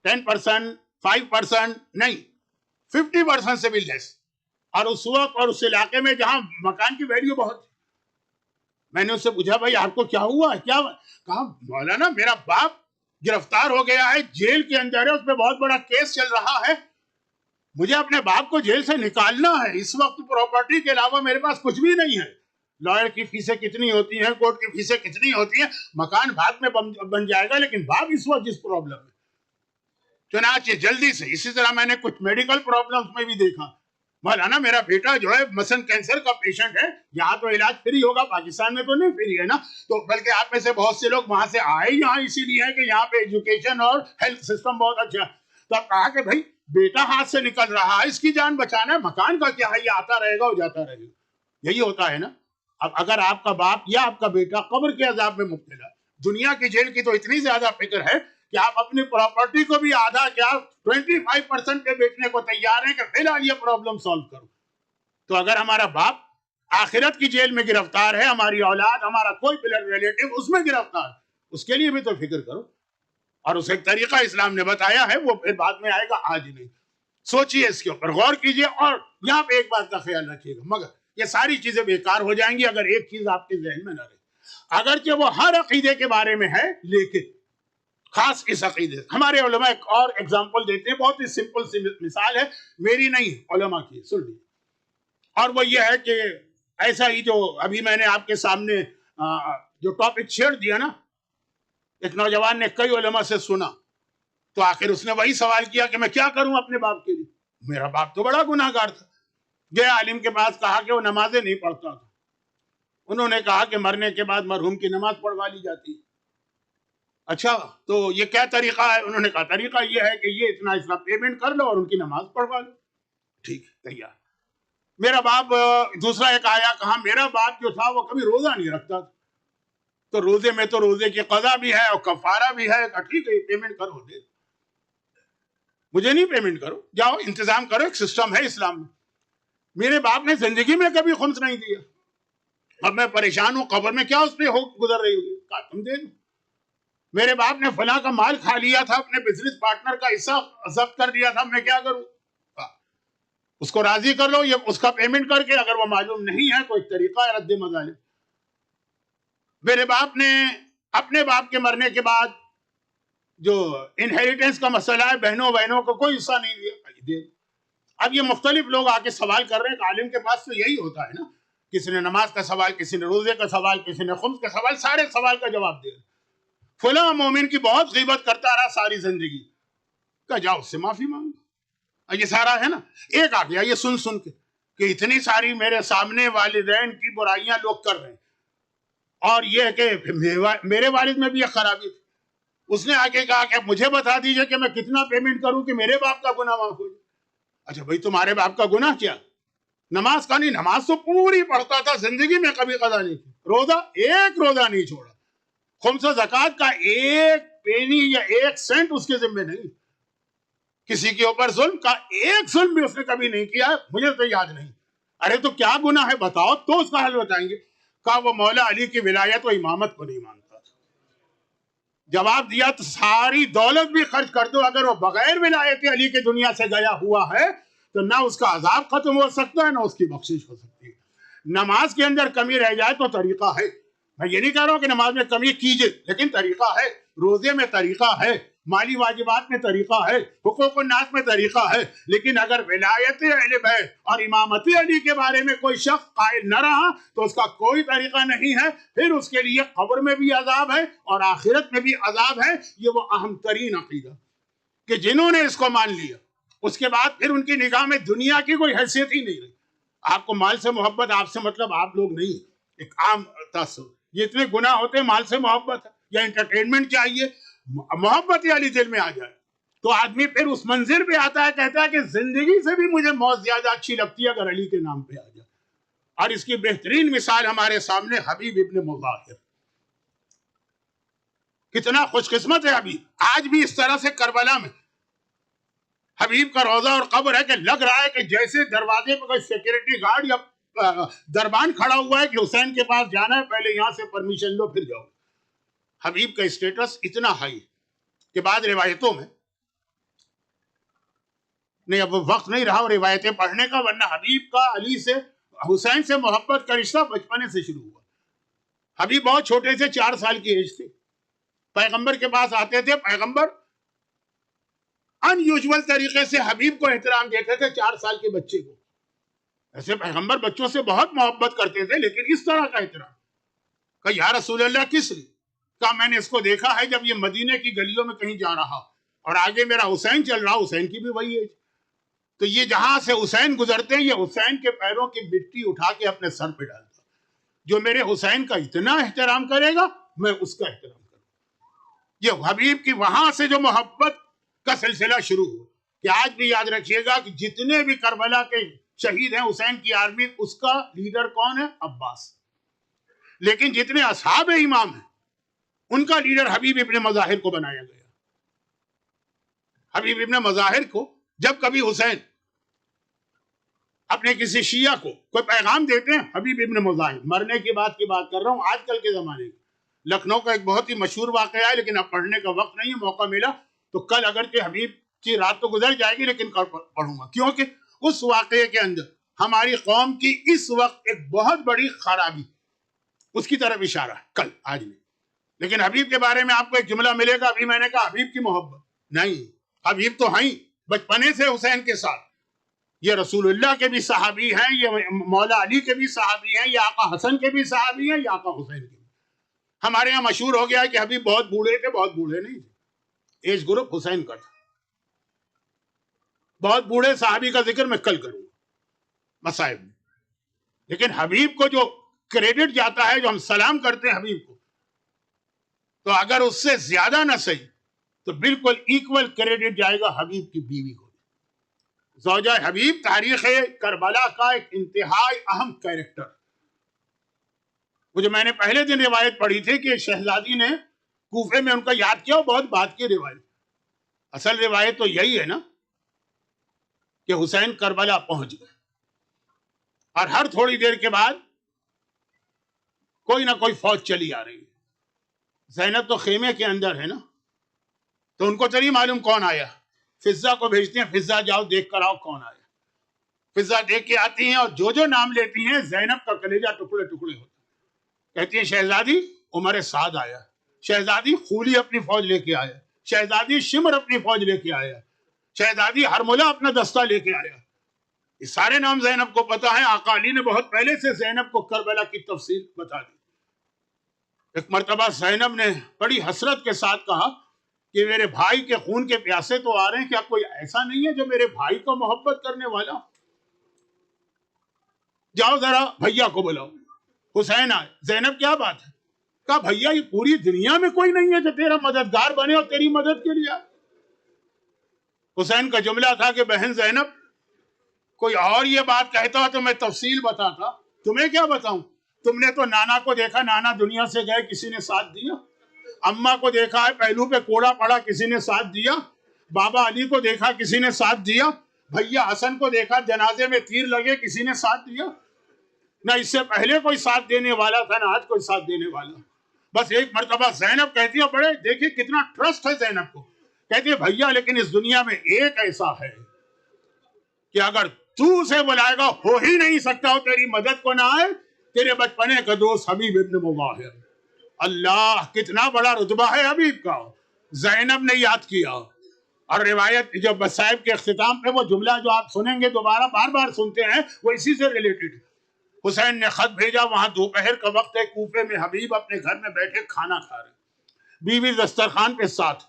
10%، 5% نہیں، 50% سے بھی لیس. اور اس وقت اور اس علاقے میں جہاں مکان کی ویلیو بہت تھی. میں نے اس سے پوچھا بھائی آپ کو کیا ہوا ہے؟ کہا مولانا میرا باپ گرفتار ہو گیا ہے، جیل کے اندر ہے، اس پہ بہت بڑا کیس چل رہا ہے، مجھے اپنے باپ کو جیل سے نکالنا ہے. اس وقت پراپرٹی کے علاوہ میرے پاس کچھ بھی نہیں ہے. لائر کی فیسیں کتنی ہوتی ہیں، کورٹ کی فیسیں کتنی ہوتی ہیں، مکان بعد میں بن جائے گا، لیکن باپ اس وقت جس پرابلم ہے. چنانچہ جلدی سے اسی طرح میں نے کچھ میڈیکل پرابلمز میں بھی دیکھا. مولانا میرا بیٹا جو ہے مثلا کینسر کا پیشنٹ ہے، یہاں تو علاج فری ہوگا، پاکستان میں تو نہیں فری ہے نا. تو بلکہ آپ میں سے بہت سے لوگ وہاں سے آئے یہاں اسی لیے ہے کہ یہاں پہ ایجوکیشن اور ہیلتھ سسٹم بہت اچھا. تو اب کہا کہ بھائی بیٹا ہاتھ سے نکل رہا ہے، اس کی جان بچانا ہے، مکان کا کیا ہے، یہ آتا رہے گا اور جاتا رہے گا. یہی ہوتا ہے نا. اب اگر آپ کا باپ یا آپ کا بیٹا قبر کے عذاب میں مبتلا، دنیا کی جیل کی تو اتنی زیادہ فکر ہے کہ آپ اپنی پراپرٹی کو بھی آدھا کیا 25% پہ بیچنے کو تیار ہیں کہ فی الحال یہ پرابلم سالو کرو. تو اگر ہمارا باپ آخرت کی جیل میں گرفتار ہے, ہماری اولاد, ہمارا کوئی بلڈ ریلیٹو اس میں گرفتار ہے, اس کے لیے بھی تو فکر کرو. اور اس ایک طریقہ اسلام نے بتایا ہے, وہ پھر بعد میں آئے گا, آج نہیں. سوچئے اس کے اوپر, غور کیجئے. اور یہاں پہ ایک بات کا خیال رکھیے گا, مگر یہ ساری چیزیں بیکار ہو جائیں گی اگر ایک چیز آپ کے ذہن میں نہ رہے. اگرچہ وہ ہر عقیدے کے بارے میں ہے, لیکن خاص اس عقیدے, ہمارے علماء ایک اور ایگزامپل دیتے ہیں, بہت ہی سمپل سی مثال ہے, میری نہیں, علماء کی, سن لیجیے. اور وہ یہ ہے کہ ایسا ہی جو ابھی میں نے آپ کے سامنے جو ٹاپک چھیڑ دیا نا, ایک نوجوان نے کئی علماء سے سنا, تو آخر اس نے وہی سوال کیا کہ میں کیا کروں اپنے باپ کے لیے, میرا باپ تو بڑا گناہ گار تھا. گیا عالم کے پاس, کہا کہ وہ نمازیں نہیں پڑھتا تھا. انہوں نے کہا کہ مرنے کے بعد مرحوم کی نماز پڑھوا لی جاتی ہے. اچھا, تو یہ کیا طریقہ ہے؟ انہوں نے کہا طریقہ یہ ہے کہ یہ اتنا پیمنٹ کر لو اور ان کی نماز پڑھوا لو. ٹھیک ہے, تیار. میرا باپ, دوسرا ایک آیا, کہا میرا باپ جو تھا وہ کبھی روزہ نہیں رکھتا تھا, تو روزے میں تو روزے کی قضا بھی ہے اور کفارہ بھی ہے. ٹھیک ہے, پیمنٹ کرو, دے, مجھے نہیں پیمنٹ کرو, جاؤ انتظام کرو, ایک سسٹم ہے اسلام میں. میرے باپ نے زندگی میں کبھی خمس نہیں دیا, اب میں پریشان ہوں, قبر میں کیا اس پہ گزر رہی ہوگی, کہا تم دے دو. میرے باپ نے فلاں کا مال کھا لیا تھا, اپنے بزنس پارٹنر کا حصہ ضبط کر دیا تھا, میں کیا کروں؟ اس کو راضی کر لو, یہ اس کا پیمنٹ کر کے, اگر وہ معلوم نہیں ہے تو ایک طریقہ ہے رد مظالم. میرے باپ نے اپنے باپ کے مرنے کے بعد جو انہیریٹنس کا مسئلہ ہے, بہنوں کو کوئی حصہ نہیں دیا. اب یہ مختلف لوگ آ کے سوال کر رہے ہیں کہ عالم کے پاس تو یہی ہوتا ہے نا, کسی نے نماز کا سوال, کسی نے روزے کا سوال, کسی نے خمس کا سوال, سارے سوال کا جواب دے رہے. فلاں مومن کی بہت غیبت کرتا رہا ساری زندگی, کہ جاؤ اس سے معافی مانگو. یہ سارا ہے نا. ایک آ گیا یہ سن کے کہ اتنی ساری میرے سامنے والدین کی برائیاں لوگ کر رہے ہیں, اور یہ کہ میرے والد میں بھی یہ خرابی تھی. اس نے آگے کہا کہ مجھے بتا دیجئے کہ میں کتنا پیمنٹ کروں کہ میرے باپ کا گناہ معاف ہو جائے. اچھا بھائی, تمہارے باپ کا گناہ کیا؟ نماز کا نہیں, نماز تو پوری پڑھتا تھا, زندگی میں کبھی قضا نہیں کی. روزہ, ایک روزہ نہیں چھوڑا. خمس و زکوٰۃ کا ایک پینی یا ایک سینٹ اس کے ذمہ نہیں. کسی کے اوپر ظلم کا ایک ظلم بھی اس نے کبھی نہیں کیا, مجھے تو یاد نہیں. ارے تو کیا گناہ ہے بتاؤ, تو اس کا حل بتائیں گے. کہا وہ مولا علی کی ولایت و امامت کو نہیں مانتا تھا. جواب دیا تو ساری دولت بھی خرچ کر دو, اگر وہ بغیر ولایت علی کے دنیا سے گیا ہوا ہے تو نہ اس کا عذاب ختم ہو سکتا ہے, نہ اس کی بخشش ہو سکتی ہے. نماز کے اندر کمی رہ جائے تو طریقہ ہے. میں یہ نہیں کہہ رہا ہوں کہ نماز میں کمی کیجئے, لیکن طریقہ ہے. روزے میں طریقہ ہے, مالی واجبات میں طریقہ ہے, حقوق الناس میں طریقہ ہے. لیکن اگر ولایت اہل بیت اور امامت علی کے بارے میں کوئی شخص قائل نہ رہا تو اس کا کوئی طریقہ نہیں ہے. پھر اس کے لیے قبر میں بھی عذاب ہے اور آخرت میں بھی عذاب ہے. یہ وہ اہم ترین عقیدہ کہ جنہوں نے اس کو مان لیا, اس کے بعد پھر ان کی نگاہ میں دنیا کی کوئی حیثیت ہی نہیں رہی. آپ کو مال سے محبت, آپ سے مطلب آپ لوگ نہیں, ایک عام تصور, یہ اتنے گناہ ہوتے ہیں, مال سے محبت ہے یا انٹرٹینمنٹ چاہیے, محبت علی دل میں آ جائے تو آدمی پھر اس منظر پہ آتا ہے, کہتا ہے کہ زندگی سے بھی مجھے موت زیادہ اچھی لگتی ہے اگر علی کے نام پہ آ جائے. اور اس کی بہترین مثال ہمارے سامنے حبیب ابن مظاہر. کتنا خوش قسمت ہے حبیب, آج بھی اس طرح سے کربلا میں حبیب کا روضہ اور قبر ہے کہ لگ رہا ہے کہ جیسے دروازے پہ کوئی سیکورٹی گارڈ یا دربان کھڑا ہوا ہے کہ حسین کے پاس جانا ہے, پہلے یہاں سے پرمیشن لو پھر جاؤ. حبیب کا اسٹیٹس اتنا ہائی کہ بعد روایتوں میں, نہیں اب وقت نہیں رہا روایتیں پڑھنے کا, ورنہ حبیب کا علی سے, حسین سے محبت کا رشتہ بچپنے سے شروع ہوا. حبیب بہت چھوٹے تھے, 4 سال کی ایج تھی, پیغمبر کے پاس آتے تھے. پیغمبر ان یوزول طریقے سے حبیب کو احترام دیتے تھے 4 سال کے بچے کو. ایسے پیغمبر بچوں سے بہت محبت کرتے تھے, لیکن اس طرح کا احترام. کہ یا رسول اللہ کس لیے؟ کہا میں نے اس کو دیکھا ہے جب یہ مدینے کی گلیوں میں کہیں جا رہا اور آگے میرا حسین چل رہا, حسین کی بھی وہی ایج, تو یہ جہاں سے حسین گزرتے ہیں یہ حسین کے پیروں کی مٹی اٹھا کے اپنے سر پہ ڈالتا. جو میرے حسین کا اتنا احترام کرے گا میں اس کا احترام کروں. یہ حبیب کی وہاں سے جو محبت کا سلسلہ شروع ہوا. کہ آج بھی یاد رکھیے گا کہ جتنے بھی کربلا کے شہید ہیں حسین کی آرمی, اس کا لیڈر کون ہے؟ عباس. لیکن جتنے اصحاب امام ہیں ان کا لیڈر حبیب ابن مظاہر کو بنایا گیا. حبیب ابن مظاہر کو جب کبھی حسین اپنے کسی شیعہ کو کوئی پیغام دیتے ہیں، حبیب ابن مظاہر مرنے کی بات کر رہا ہوں، آج کل کے زمانے میں لکھنؤ کا ایک بہت ہی مشہور واقعہ ہے، لیکن اب پڑھنے کا وقت نہیں ہے، موقع ملا تو کل اگرچہ حبیب کی رات تو گزر جائے گی لیکن کل پڑھوں گا، کیونکہ اس واقعے کے اندر ہماری قوم کی اس وقت ایک بہت بڑی خرابی، اس کی طرف اشارہ ہے کل آج میں. لیکن حبیب کے بارے میں آپ کو ایک جملہ ملے گا، ابھی میں نے کہا حبیب کی محبت نہیں، حبیب تو ہیں بچپنے سے حسین کے ساتھ، یہ رسول اللہ کے بھی صحابی ہیں، یہ مولا علی کے بھی صحابی ہیں، یہ آقا حسن کے بھی صحابی ہیں، یہ آقا حسین کے بھی. ہمارے یہاں مشہور ہو گیا ہے کہ حبیب بہت بوڑھے تھے، بہت بوڑھے نہیں تھے، ایج گروپ حسین کا تھا. بہت بوڑھے صحابی کا ذکر میں کل کروں گا مصائب میں. لیکن حبیب کو جو کریڈٹ جاتا ہے، جو ہم سلام کرتے ہیں حبیب کو، تو اگر اس سے زیادہ نہ صحیح تو بالکل ایکول کریڈٹ جائے گا حبیب کی بیوی کو. زوجہ حبیب تاریخ کربلا کا ایک انتہائی اہم کیریکٹر. وہ جو میں نے پہلے دن روایت پڑھی تھی کہ شہزادی نے کوفے میں ان کا یاد کیا، وہ بہت بات کی روایت. اصل روایت تو یہی ہے نا کہ حسین کربلا پہنچ گئے اور ہر تھوڑی دیر کے بعد کوئی نہ کوئی فوج چلی آ رہی ہے. زینب تو خیمے کے اندر ہے نا، تو ان کو چلی معلوم کون آیا، فضا کو بھیجتے ہیں، فضا جاؤ دیکھ کر آؤ کون آیا. فضا دیکھ کے آتی ہیں اور جو نام لیتی ہیں زینب کا کلیجہ ٹکڑے ٹکڑے ہوتا. کہتی ہیں شہزادی عمر سعد آیا، شہزادی خولی اپنی فوج لے کے آیا، شہزادی شمر اپنی فوج لے کے آیا، شہزادی ہرملہ اپنا دستہ لے کے آیا. یہ سارے نام زینب کو پتا ہے. آقا علی نے بہت پہلے سے زینب کو کربلا کی تفصیل بتا دی. ایک مرتبہ زینب نے بڑی حسرت کے ساتھ کہا کہ میرے بھائی کے خون کے پیاسے تو آ رہے ہیں، کیا کوئی ایسا نہیں ہے جو میرے بھائی کو محبت کرنے والا؟ جاؤ ذرا بھیا کو بلاؤ. حسین آئے. زینب کیا بات ہے؟ کہا بھیا یہ پوری دنیا میں کوئی نہیں ہے جو تیرا مددگار بنے اور تیری مدد کے لیے. حسین کا جملہ تھا کہ بہن زینب کوئی اور یہ بات کہتا تو میں تفصیل بتاتا، تمہیں کیا بتاؤں؟ تم نے تو نانا کو دیکھا، نانا دنیا سے گئے، کسی نے ساتھ دیا. اماں کو دیکھا ہے پہلو پہ کوڑا پڑا، کسی نے ساتھ دیا. بابا علی کو دیکھا، کسی نے ساتھ دیا. بھیا حسن کو دیکھا جنازے میں تیر لگے، کسی نے ساتھ دیا. نہ اس سے پہلے کوئی ساتھ دینے والا تھا، نہ آج کوئی ساتھ دینے والا. بس ایک مرتبہ زینب کہتی ہے، بڑے دیکھیں کتنا ٹرسٹ ہے زینب کو، کہتی ہے بھیا لیکن اس دنیا میں ایک ایسا ہے کہ اگر تو اسے بلائے گا ہو ہی نہیں سکتا، تیری مدد کو نہ آئے، تیرے بچپنے کا دوست حبیب ابن مظاہر. اللہ کتنا بڑا رتبہ ہے حبیب کا. زینب نے یاد کیا. اور روایت جو مصائب کے اختتام پہ وہ جملہ جو آپ سنیں گے دوبارہ بار بار سنتے ہیں، وہ اسی سے ریلیٹڈ. حسین نے خط بھیجا، وہاں دوپہر کا وقت ہے، کوفے میں حبیب اپنے گھر میں بیٹھے کھانا کھا رہے، بیوی دسترخوان پہ ساتھ.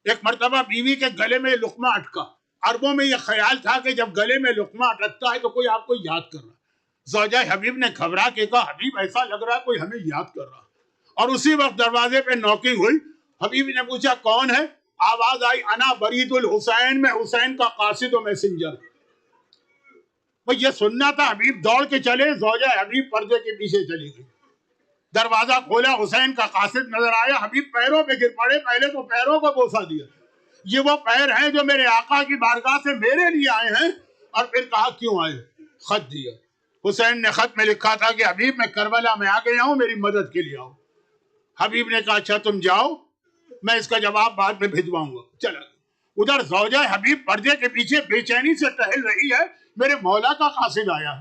ایک مرتبہ بیوی کے گلے میں لقمہ اٹکا. عربوں میں یہ خیال تھا کہ جب گلے میں لقمہ اٹکتا ہے تو کوئی آپ کو یاد کر رہا. زوجہ حبیب نے گھبرا کے کہا حبیب ایسا لگ رہا ہے کوئی ہمیں یاد کر رہا. اور اسی وقت دروازے پہ نوکنگ ہوئی. حبیب نے پوچھا کون ہے؟ آواز آئی انا برید الحسین، میں حسین کا قاصد و میسنجر. یہ سننا تھا. حبیب دوڑ کے چلے، زوجہ حبیب پردے کے پیچھے چلی گئی. دروازہ کھولا، حسین کا قاصد نظر آیا. حبیب پیروں پہ گر پڑے، پہلے تو پیروں کو بوسہ دیا، یہ وہ پیر ہیں جو میرے آقا کی بارگاہ سے میرے لیے آئے ہیں. اور پھر کہا کیوں آئے؟ خط دیا. حسین نے خط میں لکھا تھا کہ حبیب میں کربلا میں آ گیا ہوں، میری مدد کے لیے آؤ. حبیب نے کہا اچھا تم جاؤ، میں اس کا جواب بعد میں بھجواؤں گا. چلا. ادھر زوجہ حبیب پردے کے پیچھے بے چینی سے ٹہل رہی ہے، میرے مولا کا قاصد آیا،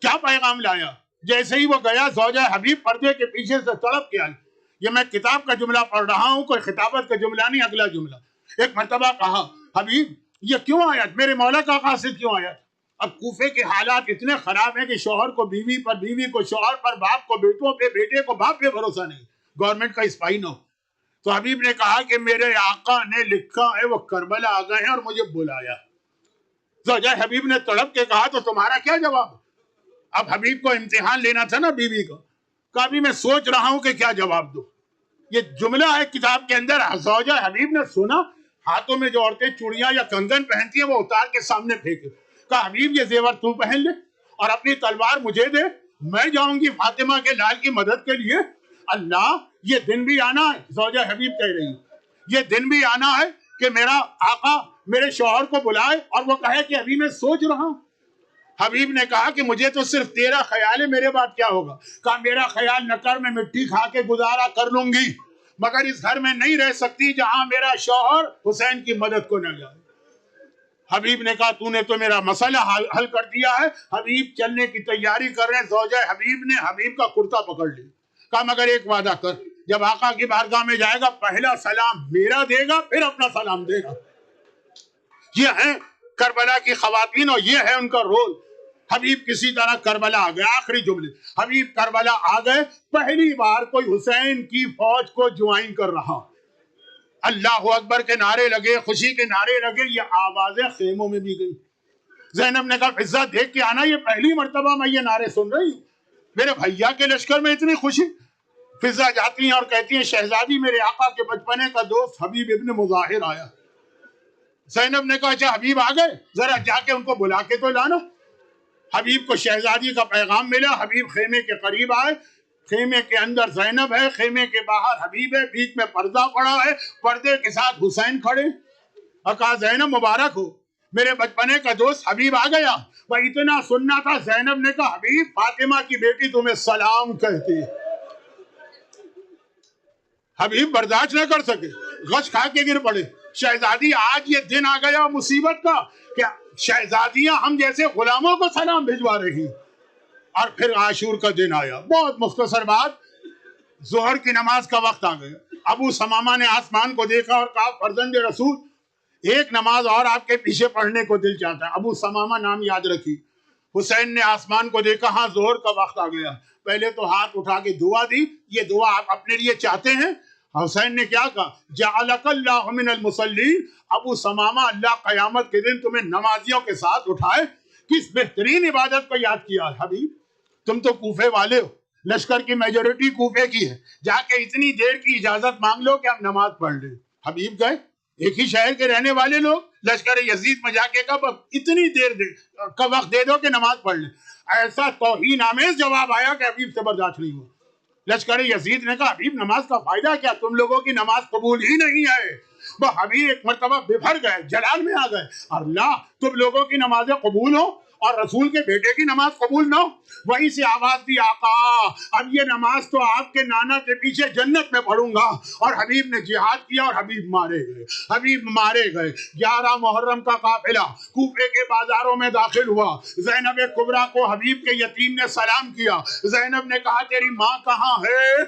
کیا پیغام لایا. جیسے ہی وہ گیا، زوجہ حبیب پردے کے پیچھے سے تڑپ کے آئی. یہ میں کتاب کا جملہ پڑھ رہا ہوں، کوئی خطابت کا جملہ نہیں، اگلا جملہ. ایک مرتبہ کہا حبیب یہ کیوں آیا، میرے مولا کا قاصد کیوں آیا؟ اب کوفے کے حالات اتنے خراب ہیں کہ شوہر کو بیوی پر، بیوی کو شوہر پر، باپ کو بیٹوں پہ، بیٹے کو باپ پہ بھروسہ نہیں، گورنمنٹ کا اسپائی نہ ہو. تو حبیب نے کہا کہ میرے آقا نے لکھا ہے وہ کربلا آ گئے ہیں اور مجھے بلایا. زوجہ حبیب نے تڑپ کے کہا تو تمہارا کیا جواب؟ اب حبیب کو امتحان لینا تھا نا بیوی کا. کہا بھی میں سوچ رہا ہوں کہ کیا جواب دوں. یہ جملہ ہے کتاب کے اندر. زوجہ حبیب نے سنا، ہاتھوں میں جو عورتیں چوڑیاں یا کنگن پہنتی ہیں وہ اتار کے سامنے پھینکے. کہا حبیب یہ زیور تو پہن لے اور اپنی تلوار مجھے دے، میں جاؤں گی فاطمہ کے لال کی مدد کے لیے. اللہ یہ دن بھی آنا ہے، زوجہ حبیب کہہ رہی ہے، یہ دن بھی آنا ہے کہ میرا آقا میرے شوہر کو بلائے اور وہ کہے کہ ابھی میں سوچ رہا ہوں. حبیب نے کہا کہ مجھے تو صرف تیرا خیال ہے، میرے بعد کیا ہوگا؟ کہا میرا خیال نہ کر، میں مٹی کھا کے گزارا کر لوں گی، مگر اس گھر میں نہیں رہ سکتی جہاں میرا شوہر حسین کی مدد کو نہ جائے. حبیب نے کہا تو نے تو میرا مسئلہ حل کر دیا ہے. حبیب چلنے کی تیاری کر رہے ہیں، زوجہ حبیب نے حبیب کا کرتا پکڑ لی. کہا مگر ایک وعدہ کر، جب آقا کی بارگاہ میں جائے گا پہلا سلام میرا دے گا، پھر اپنا سلام دے گا. یہ ہیں کربلا کی خواتین اور یہ ہے ان کا رول. حبیب کسی طرح کربلا آ گئے. آخری جملے، حبیب کربلا آ گئے. پہلی بار کوئی حسین کی فوج کو جوائن کر رہا. اللہ اکبر کے نعرے لگے، خوشی کے نعرے لگے. یہ آوازیں خیموں میں بھی گئی. زینب نے کہا فضہ دیکھ کے آنا، یہ پہلی مرتبہ میں یہ نعرے سن رہی ہوں، میرے بھیا کے لشکر میں اتنی خوشی. فضہ جاتی ہیں اور کہتی ہیں شہزادی میرے آقا کے بچپنے کا دوست حبیب ابن مظاہر آیا. زینب نے کہا اچھا حبیب آ گئے، ذرا جا کے ان کو بلا کے تو لانا. حبیب کو شہزادی کا پیغام ملا. حبیب خیمے کے قریب آئے. خیمے کے اندر زینب ہے، خیمے کے باہر حبیب ہے، بیچ میں پردہ پڑا ہے، پردے کے ساتھ حسین کھڑے. اور کہا زینب مبارک ہو، میرے بچپنے کا دوست حبیب آ گیا. وہ اتنا سننا تھا. زینب نے کہا حبیب فاطمہ کی بیٹی تمہیں سلام کہتی. حبیب برداشت نہ کر سکے، غش کھا کے گر پڑے. شہزادی آج یہ دن آ گیا مصیبت کا کہ شہزادیاں ہم جیسے غلاموں کو سلام بھجوا رہی. اور پھر عاشور کا دن آیا. بہت مختصر بات، ظہر کی نماز کا وقت آ گیا. ابو سمامہ نے آسمان کو دیکھا اور کہا فرزند رسول ایک نماز اور آپ کے پیچھے پڑھنے کو دل چاہتا ہے. ابو سمامہ نام یاد رکھی. حسین نے آسمان کو دیکھا، ہاں ظہر کا وقت آ گیا. پہلے تو ہاتھ اٹھا کے دعا دی. یہ دعا آپ اپنے لیے چاہتے ہیں؟ حسین نے کیا کہا جعلک اللہ من المصلین. ابو سمامہ اللہ قیامت کے دن تمہیں نمازیوں کے ساتھ اٹھائے. کس بہترین عبادت کو یاد کیا حبیب. تم تو کوفے والے ہو، لشکر کی میجورٹی کوفے کی ہے، جا کے اتنی دیر کی اجازت مانگ لو کہ ہم نماز پڑھ لیں. حبیب گئے، ایک ہی شہر کے رہنے والے لوگ لشکر یزید میں جا کے کہا اتنی دیر کا وقت دے دو کہ نماز پڑھ لیں. ایسا توہین آمیز جواب آیا کہ حبیب سے برداشت نہیں ہوا. لشکر یزید نے کہا حبیب نماز کا فائدہ کیا، تم لوگوں کی نماز قبول ہی نہیں ہے. وہ حبیب ایک مرتبہ بفر گئے، جلال میں آ گئے. اللہ تم لوگوں کی نمازیں قبول ہو اور رسول کے بیٹے کی نماز قبول نہ ہو. وہیں سے آواز دی آقا اب یہ نماز تو آپ کے نانا کے پیچھے جنت میں پڑھوں گا. اور حبیب نے جہاد کیا اور حبیب مارے گئے. حبیب مارے گئے. 11 محرم کا قافلہ کوفے کے بازاروں میں داخل ہوا. زینب کبریٰ کو حبیب کے یتیم نے سلام کیا. زینب نے کہا تیری ماں کہاں ہے؟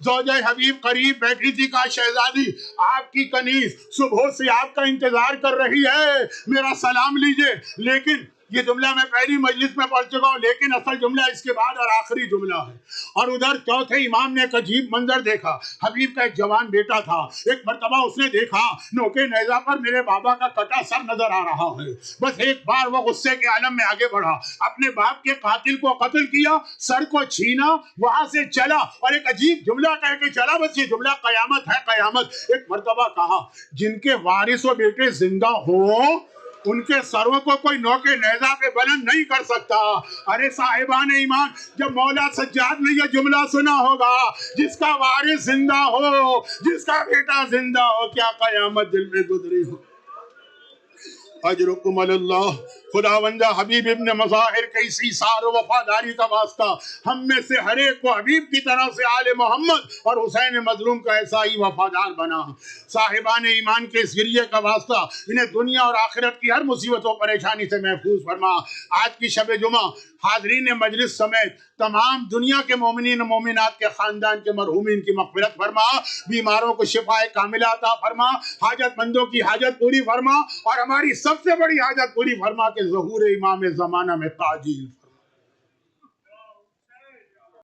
زوجہ حبیب قریب بیٹھی تھی. کہا شہزادی آپ کی کنیز صبح سے آپ کا انتظار کر رہی ہے، میرا سلام لیجئے. لیکن یہ جملہ میں پہلی مجلس میں پڑھ چکا ہوں، لیکن اصل جملہ اس کے بعد اور آخری جملہ ہے. اور ادھر چوتھے امام نے ایک عجیب منظر دیکھا. حبیب کا ایک جوان بیٹا تھا. ایک مرتبہ اس نے دیکھا نوکے نیزہ پر میرے بابا کا کٹا سر نظر آ رہا ہے. بس ایک بار وہ غصے کے عالم میں آگے بڑھا، اپنے باپ کے قاتل کو قتل کیا، سر کو چھینا، وہاں سے چلا اور ایک عجیب جملہ کہہ کے چلا. بس یہ جملہ قیامت ہے قیامت. ایک مرتبہ کہا جن کے وارث و بیٹے زندہ ہوں ان کے سروں کو کوئی نوکے نیزہ پہ بلند نہیں کر سکتا. ارے صاحبان ایمان، جب مولا سجاد نے یہ جملہ سنا ہوگا جس کا وارث زندہ ہو، جس کا بیٹا زندہ ہو، کیا قیامت دل میں گزری ہو. اجرکم اللہ. خداوندہ حبیب ابن مظاہر کی اسی سار و وفاداری کا واسطہ ہم میں سے ہر ایک کو حبیب کی طرف سے آل محمد اور حسین مظلوم کا ایسا ہی وفادار بنا. صاحبان ایمان کے اس ذریعے کا واسطہ انہیں دنیا اور آخرت کی ہر مصیبت و پریشانی سے محفوظ فرما. آج کی شب جمعہ حاضرین مجلس سمیت تمام دنیا کے مومنین و مومنات کے خاندان کے مرحومین کی مغفرت فرما. بیماروں کو شفاء کاملہ عطا فرما. حاجت مندوں کی حاجت پوری فرما. اور ہماری سب سے بڑی حاجت پوری فرما کے ظہور امام زمانہ میں تعجیل